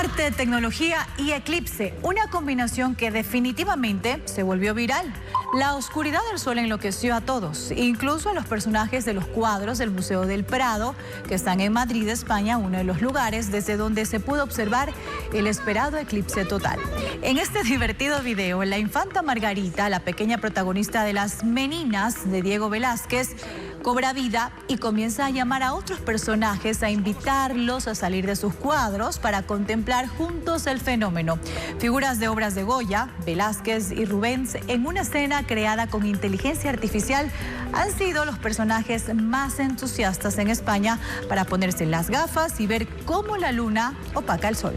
Arte, tecnología y eclipse, una combinación que definitivamente se volvió viral. La oscuridad del sol enloqueció a todos, incluso a los personajes de los cuadros del Museo del Prado, que están en Madrid, España, uno de los lugares desde donde se pudo observar el esperado eclipse total. En este divertido video, la infanta Margarita, la pequeña protagonista de Las Meninas de Diego Velázquez, cobra vida y comienza a llamar a otros personajes a invitarlos a salir de sus cuadros para contemplar juntos el fenómeno. Figuras de obras de Goya, Velázquez y Rubens en una escena creada con inteligencia artificial han sido los personajes más entusiastas en España para ponerse las gafas y ver cómo la luna opaca el sol.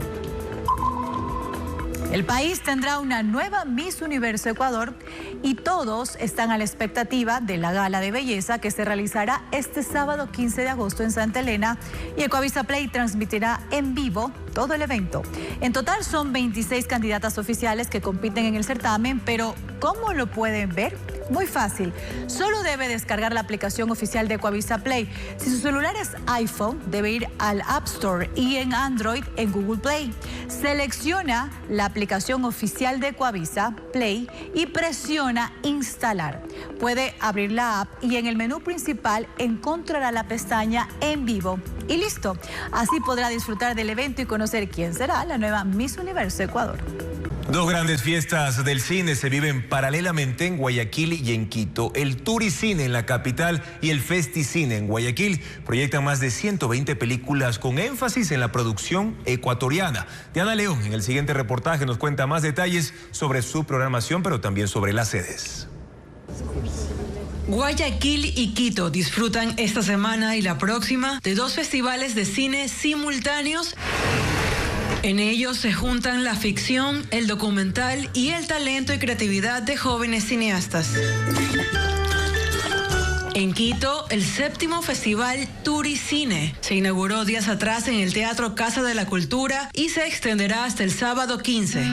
El país tendrá una nueva Miss Universo Ecuador y todos están a la expectativa de la gala de belleza que se realizará este sábado 15 de agosto en Santa Elena y Ecuavisa Play transmitirá en vivo todo el evento. En total son 26 candidatas oficiales que compiten en el certamen, pero ¿cómo lo pueden ver? Muy fácil, solo debe descargar la aplicación oficial de Ecuavisa Play. Si su celular es iPhone, debe ir al App Store y en Android en Google Play. Selecciona la aplicación oficial de Ecuavisa Play y presiona instalar. Puede abrir la app y en el menú principal encontrará la pestaña en vivo. Y listo, así podrá disfrutar del evento y conocer quién será la nueva Miss Universo Ecuador. Dos grandes fiestas del cine se viven paralelamente en Guayaquil y en Quito. El Turicine en la capital y el Festicine en Guayaquil proyectan más de 120 películas con énfasis en la producción ecuatoriana. Diana León en el siguiente reportaje nos cuenta más detalles sobre su programación, pero también sobre las sedes. Guayaquil y Quito disfrutan esta semana y la próxima de dos festivales de cine simultáneos. En ellos se juntan la ficción, el documental y el talento y creatividad de jóvenes cineastas. En Quito, el 7º Festival Turicine se inauguró días atrás en el Teatro Casa de la Cultura y se extenderá hasta el sábado 15.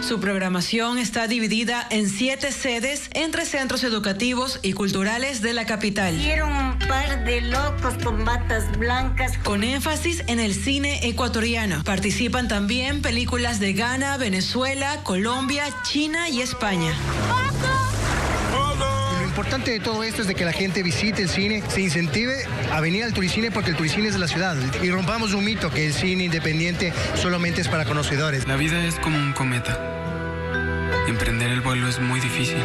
Su programación está dividida en 7 sedes entre centros educativos y culturales de la capital. Vieron un par de locos con batas blancas. Con énfasis en el cine ecuatoriano. Participan también películas de Ghana, Venezuela, Colombia, China y España. Lo importante de todo esto es de que la gente visite el cine, se incentive a venir al Turicine porque el Turicine es de la ciudad y rompamos un mito que el cine independiente solamente es para conocedores. La vida es como un cometa. Emprender el vuelo es muy difícil.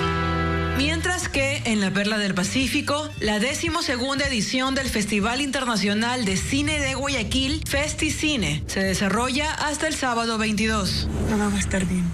Mientras que en la Perla del Pacífico, la 12ª edición del Festival Internacional de Cine de Guayaquil, Festicine, se desarrolla hasta el sábado 22. Todo va a estar bien.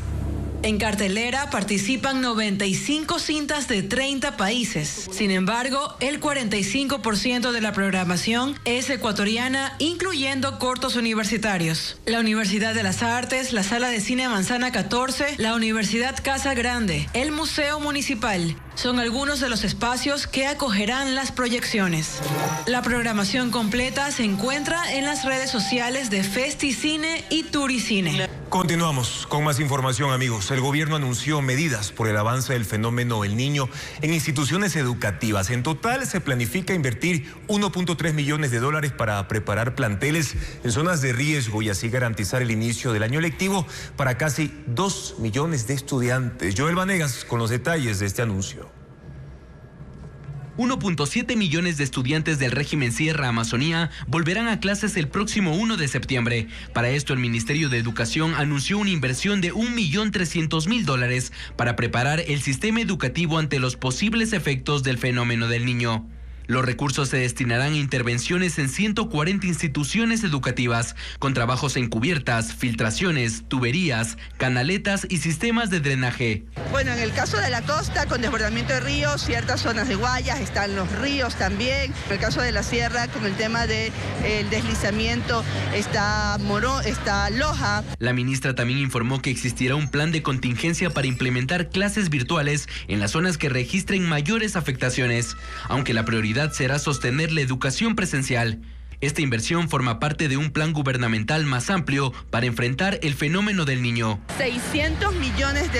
En cartelera participan 95 cintas de 30 países. Sin embargo, el 45% de la programación es ecuatoriana, incluyendo cortos universitarios. La Universidad de las Artes, la Sala de Cine Manzana 14, la Universidad Casa Grande, el Museo Municipal, son algunos de los espacios que acogerán las proyecciones. La programación completa se encuentra en las redes sociales de Festicine y Turicine. Continuamos con más información, amigos. El gobierno anunció medidas por el avance del fenómeno El Niño en instituciones educativas. En total se planifica invertir 1.3 millones de dólares para preparar planteles en zonas de riesgo y así garantizar el inicio del año lectivo para casi 2 millones de estudiantes. Joel Vanegas con los detalles de este anuncio. 1.7 millones de estudiantes del régimen Sierra Amazonía volverán a clases el próximo 1 de septiembre. Para esto, el Ministerio de Educación anunció una inversión de $1.300.000 para preparar el sistema educativo ante los posibles efectos del fenómeno del Niño. Los recursos se destinarán a intervenciones en 140 instituciones educativas, con trabajos en cubiertas, filtraciones, tuberías, canaletas y sistemas de drenaje. Bueno, en el caso de la costa, con desbordamiento de ríos, ciertas zonas de Guayas, están los ríos también. En el caso de la sierra, con el tema del deslizamiento, está Loja. La ministra también informó que existirá un plan de contingencia para implementar clases virtuales en las zonas que registren mayores afectaciones, aunque la prioridad será sostener la educación presencial. Esta inversión forma parte de un plan gubernamental más amplio para enfrentar el fenómeno del Niño. $600 millones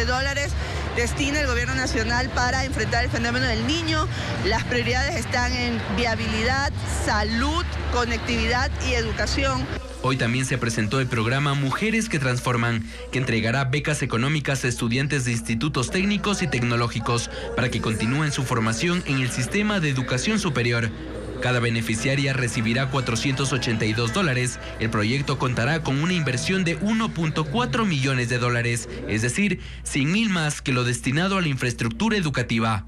destina el gobierno nacional para enfrentar el fenómeno del Niño. Las prioridades están en viabilidad, salud, conectividad y educación. Hoy también se presentó el programa Mujeres que Transforman, que entregará becas económicas a estudiantes de institutos técnicos y tecnológicos para que continúen su formación en el sistema de educación superior. Cada beneficiaria recibirá $482. El proyecto contará con una inversión de $1.4 millones, es decir, 100,000 más que lo destinado a la infraestructura educativa.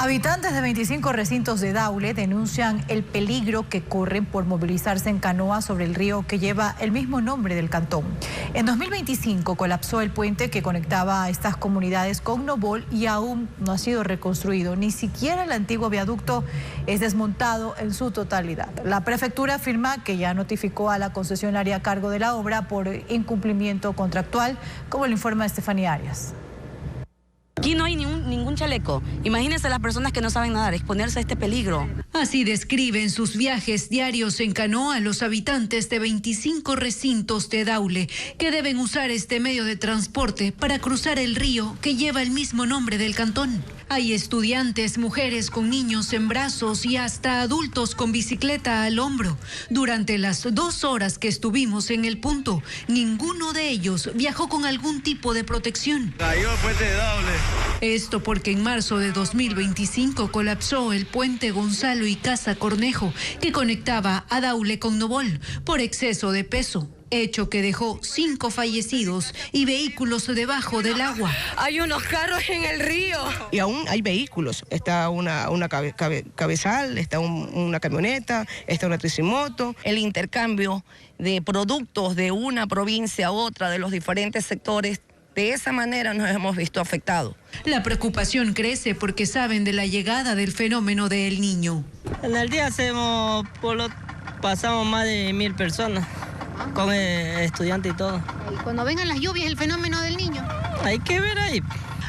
Habitantes de 25 recintos de Daule denuncian el peligro que corren por movilizarse en canoa sobre el río que lleva el mismo nombre del cantón. En 2025 colapsó el puente que conectaba a estas comunidades con Nobol y aún no ha sido reconstruido. Ni siquiera el antiguo viaducto es desmontado en su totalidad. La prefectura afirma que ya notificó a la concesionaria a cargo de la obra por incumplimiento contractual, como lo informa Estefanía Arias. Aquí no hay ningún chaleco. Imagínense las personas que no saben nadar, exponerse a este peligro. Así describen sus viajes diarios en canoa los habitantes de 25 recintos de Daule, que deben usar este medio de transporte para cruzar el río que lleva el mismo nombre del cantón. Hay estudiantes, mujeres con niños en brazos y hasta adultos con bicicleta al hombro. Durante las 2 horas que estuvimos en el punto, ninguno de ellos viajó con algún tipo de protección. Cayó el puente de Daule. Esto porque en marzo de 2025 colapsó el puente Gonzalo y Casa Cornejo, que conectaba a Daule con Nobol por exceso de peso. Hecho que dejó 5 fallecidos y vehículos debajo del agua. Hay unos carros en el río. Y aún hay vehículos. Está una cabezal, está una camioneta, está una tricimoto. El intercambio de productos de una provincia a otra, de los diferentes sectores, de esa manera nos hemos visto afectados. La preocupación crece porque saben de la llegada del fenómeno de El Niño. En el día pasamos más de 1,000 personas. Con estudiantes y todo. Y cuando vengan las lluvias, el fenómeno del Niño. Hay que ver ahí.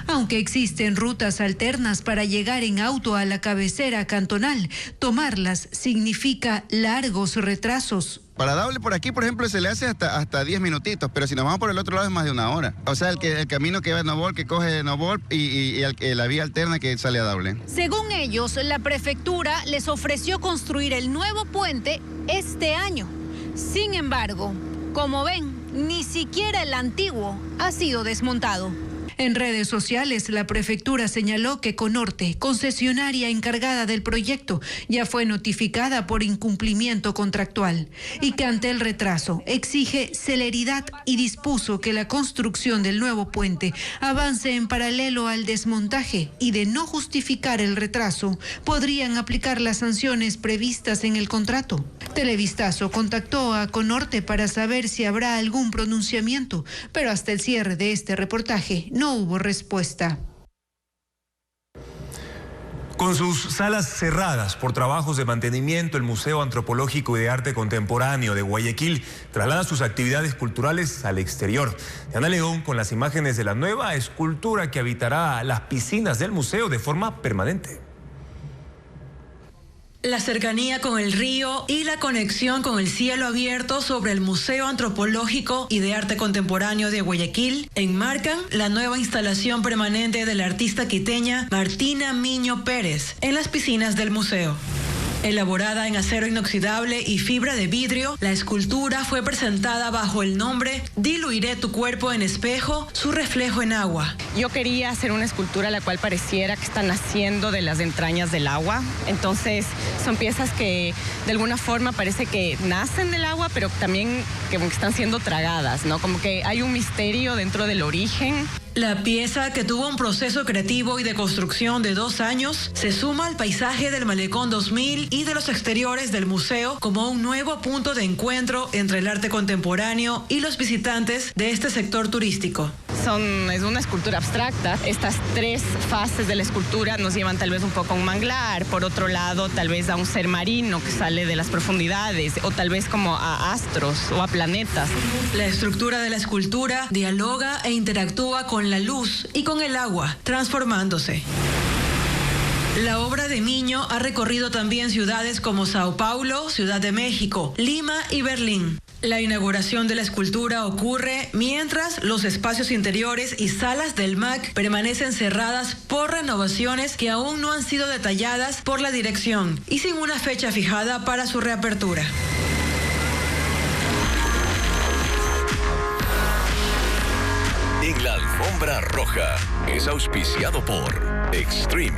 Aunque existen rutas alternas para llegar en auto a la cabecera cantonal, tomarlas significa largos retrasos. Para Daule por aquí, por ejemplo, se le hace hasta 10 minutitos, pero si nos vamos por el otro lado es más de 1 hora. O sea, el camino que va a Nobol, que coge Nobol y la vía alterna que sale a Daule. Según ellos, la prefectura les ofreció construir el nuevo puente este año. Sin embargo, como ven, ni siquiera el antiguo ha sido desmontado. En redes sociales, la prefectura señaló que Conorte, concesionaria encargada del proyecto, ya fue notificada por incumplimiento contractual y que ante el retraso exige celeridad y dispuso que la construcción del nuevo puente avance en paralelo al desmontaje y de no justificar el retraso, podrían aplicar las sanciones previstas en el contrato. Televistazo contactó a Conorte para saber si habrá algún pronunciamiento, pero hasta el cierre de este reportaje no hubo respuesta. Con sus salas cerradas por trabajos de mantenimiento, el Museo Antropológico y de Arte Contemporáneo de Guayaquil traslada sus actividades culturales al exterior. Diana León con las imágenes de la nueva escultura que habitará las piscinas del museo de forma permanente. La cercanía con el río y la conexión con el cielo abierto sobre el Museo Antropológico y de Arte Contemporáneo de Guayaquil enmarcan la nueva instalación permanente de la artista quiteña Martina Miño Pérez en las piscinas del museo. Elaborada en acero inoxidable y fibra de vidrio, la escultura fue presentada bajo el nombre Diluiré tu cuerpo en espejo, su reflejo en agua. Yo quería hacer una escultura la cual pareciera que está naciendo de las entrañas del agua. Entonces son piezas que de alguna forma parece que nacen del agua, pero también que están siendo tragadas, ¿no? Como que hay un misterio dentro del origen. La pieza, que tuvo un proceso creativo y de construcción de 2 años, se suma al paisaje del Malecón 2000 y de los exteriores del museo como un nuevo punto de encuentro entre el arte contemporáneo y los visitantes de este sector turístico. Es una escultura abstracta. Estas 3 fases de la escultura nos llevan tal vez un poco a un manglar, por otro lado tal vez a un ser marino que sale de las profundidades, o tal vez como a astros o a planetas. La estructura de la escultura dialoga e interactúa con la luz y con el agua, transformándose. La obra de Miño ha recorrido también ciudades como Sao Paulo, Ciudad de México, Lima y Berlín. La inauguración de la escultura ocurre mientras los espacios interiores y salas del MAC permanecen cerradas por renovaciones que aún no han sido detalladas por la dirección y sin una fecha fijada para su reapertura. En la alfombra roja es auspiciado por Extreme.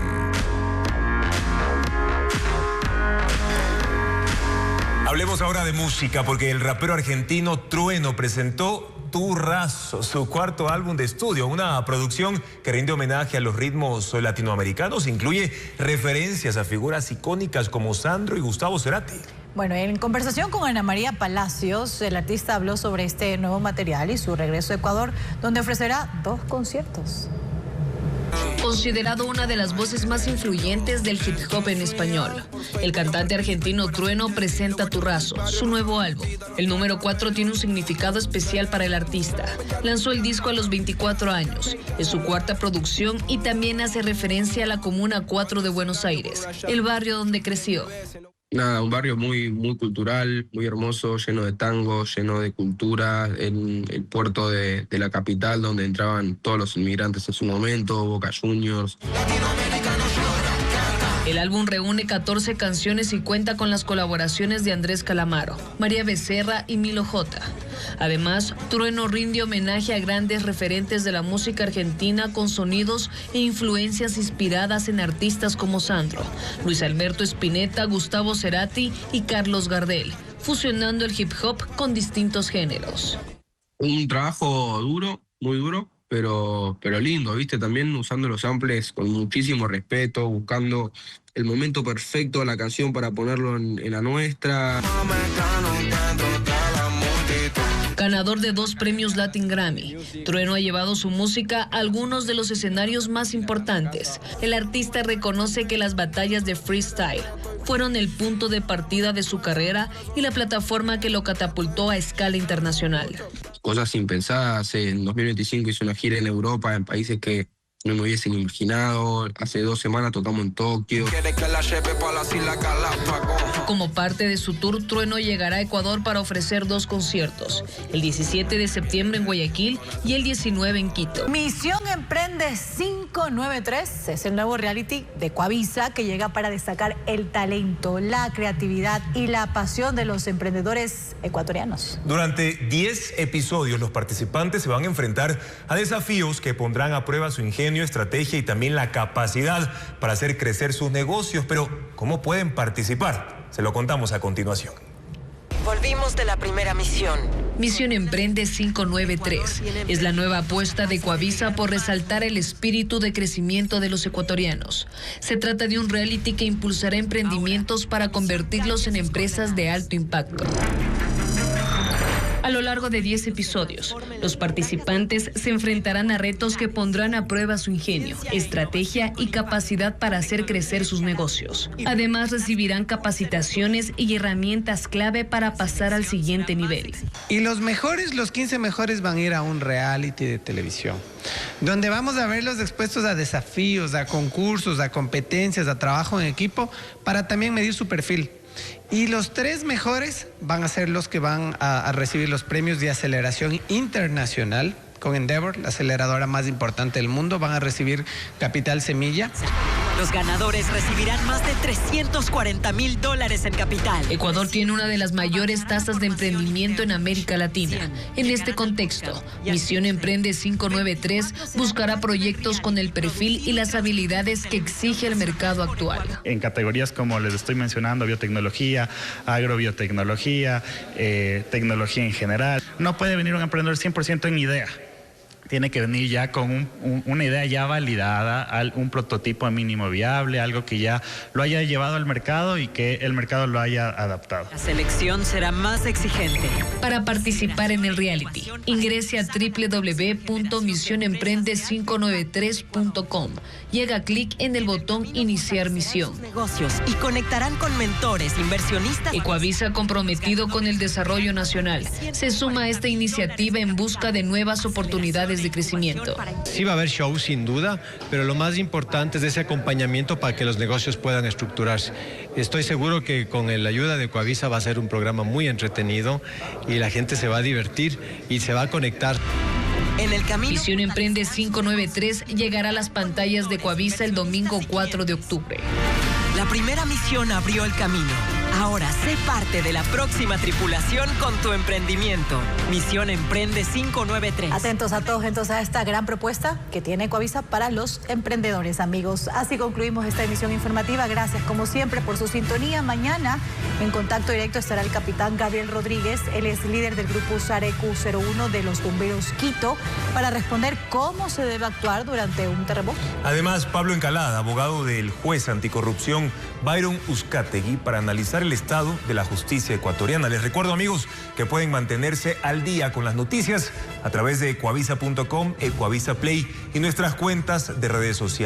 Hablemos ahora de música porque el rapero argentino Trueno presentó Turrazo, su cuarto álbum de estudio, una producción que rinde homenaje a los ritmos latinoamericanos, incluye referencias a figuras icónicas como Sandro y Gustavo Cerati. Bueno, en conversación con Ana María Palacios, el artista habló sobre este nuevo material y su regreso a Ecuador, donde ofrecerá 2 conciertos. Considerado una de las voces más influyentes del hip hop en español, el cantante argentino Trueno presenta Turrazo, su nuevo álbum. El número 4 tiene un significado especial para el artista. Lanzó el disco a los 24 años. Es su cuarta producción y también hace referencia a la Comuna 4 de Buenos Aires, el barrio donde creció. Nada, un barrio muy cultural, muy hermoso, lleno de tango, lleno de cultura, en el puerto de la capital donde entraban todos los inmigrantes en su momento, Boca Juniors. El álbum reúne 14 canciones y cuenta con las colaboraciones de Andrés Calamaro, María Becerra y Milo J. Además, Trueno rinde homenaje a grandes referentes de la música argentina con sonidos e influencias inspiradas en artistas como Sandro, Luis Alberto Spinetta, Gustavo Cerati y Carlos Gardel, fusionando el hip hop con distintos géneros. Un trabajo duro, muy duro, pero lindo, ¿viste? También usando los samples con muchísimo respeto, buscando el momento perfecto de la canción para ponerlo en la nuestra. Ganador de 2 premios Latin Grammy, Trueno ha llevado su música a algunos de los escenarios más importantes. El artista reconoce que las batallas de freestyle fueron el punto de partida de su carrera y la plataforma que lo catapultó a escala internacional. Cosas impensadas. En 2025 hice una gira en Europa, en países que no me hubiesen imaginado. Hace 2 semanas tocamos en Tokio. Como parte de su tour, Trueno llegará a Ecuador para ofrecer 2 conciertos, el 17 de septiembre en Guayaquil y el 19 en Quito. Misión Emprende 593 es el nuevo reality de Coavisa que llega para destacar el talento, la creatividad y la pasión de los emprendedores ecuatorianos. Durante 10 episodios, los participantes se van a enfrentar a desafíos que pondrán a prueba su ingenio, estrategia y también la capacidad para hacer crecer sus negocios. Pero, ¿cómo pueden participar? Se lo contamos a continuación. Volvimos de la primera misión. Misión Emprende 593 es la nueva apuesta de Coavisa por resaltar el espíritu de crecimiento de los ecuatorianos. Se trata de un reality que impulsará emprendimientos para convertirlos en empresas de alto impacto. A lo largo de 10 episodios, los participantes se enfrentarán a retos que pondrán a prueba su ingenio, estrategia y capacidad para hacer crecer sus negocios. Además, recibirán capacitaciones y herramientas clave para pasar al siguiente nivel. Y los 15 mejores van a ir a un reality de televisión, donde vamos a verlos expuestos a desafíos, a concursos, a competencias, a trabajo en equipo, para también medir su perfil. Y los 3 mejores van a ser los que van a recibir los premios de aceleración internacional con Endeavor, la aceleradora más importante del mundo. Van a recibir Capital Semilla. Los ganadores recibirán más de $340,000 en capital. Ecuador tiene una de las mayores tasas de emprendimiento en América Latina. En este contexto, Misión Emprende 593 buscará proyectos con el perfil y las habilidades que exige el mercado actual. En categorías como les estoy mencionando, biotecnología, agrobiotecnología, tecnología en general. No puede venir un emprendedor 100% en idea. Tiene que venir ya con una idea ya validada, un prototipo mínimo viable, algo que ya lo haya llevado al mercado y que el mercado lo haya adaptado. La selección será más exigente. Para participar en el reality, ingrese a www.misionemprende593.com y haga clic en el botón Iniciar misión. Negocios y conectarán con mentores, inversionistas. Coavisa, comprometido con el desarrollo nacional, se suma a esta iniciativa en busca de nuevas oportunidades planes de crecimiento. Sí va a haber show sin duda, pero lo más importante es ese acompañamiento para que los negocios puedan estructurarse. Estoy seguro que con la ayuda de Coavisa va a ser un programa muy entretenido y la gente se va a divertir y se va a conectar. En el camino. Misión Emprende 593 llegará a las pantallas de Coavisa el domingo 4 de octubre. La primera misión abrió el camino. Ahora sé parte de la próxima tripulación con tu emprendimiento. Misión Emprende 593. Atentos a todos entonces a esta gran propuesta que tiene Coavisa para los emprendedores, amigos. Así concluimos esta emisión informativa. Gracias como siempre por su sintonía. Mañana en contacto directo estará el capitán Gabriel Rodríguez. Él es líder del grupo SARECU 01 de los bomberos Quito para responder cómo se debe actuar durante un terremoto. Además, Pablo Encalada, abogado del juez anticorrupción Byron Uzcategui, para analizar el estado de la justicia ecuatoriana. Les recuerdo, amigos, que pueden mantenerse al día con las noticias a través de Coavisa.com, Coavisa Play y nuestras cuentas de redes sociales.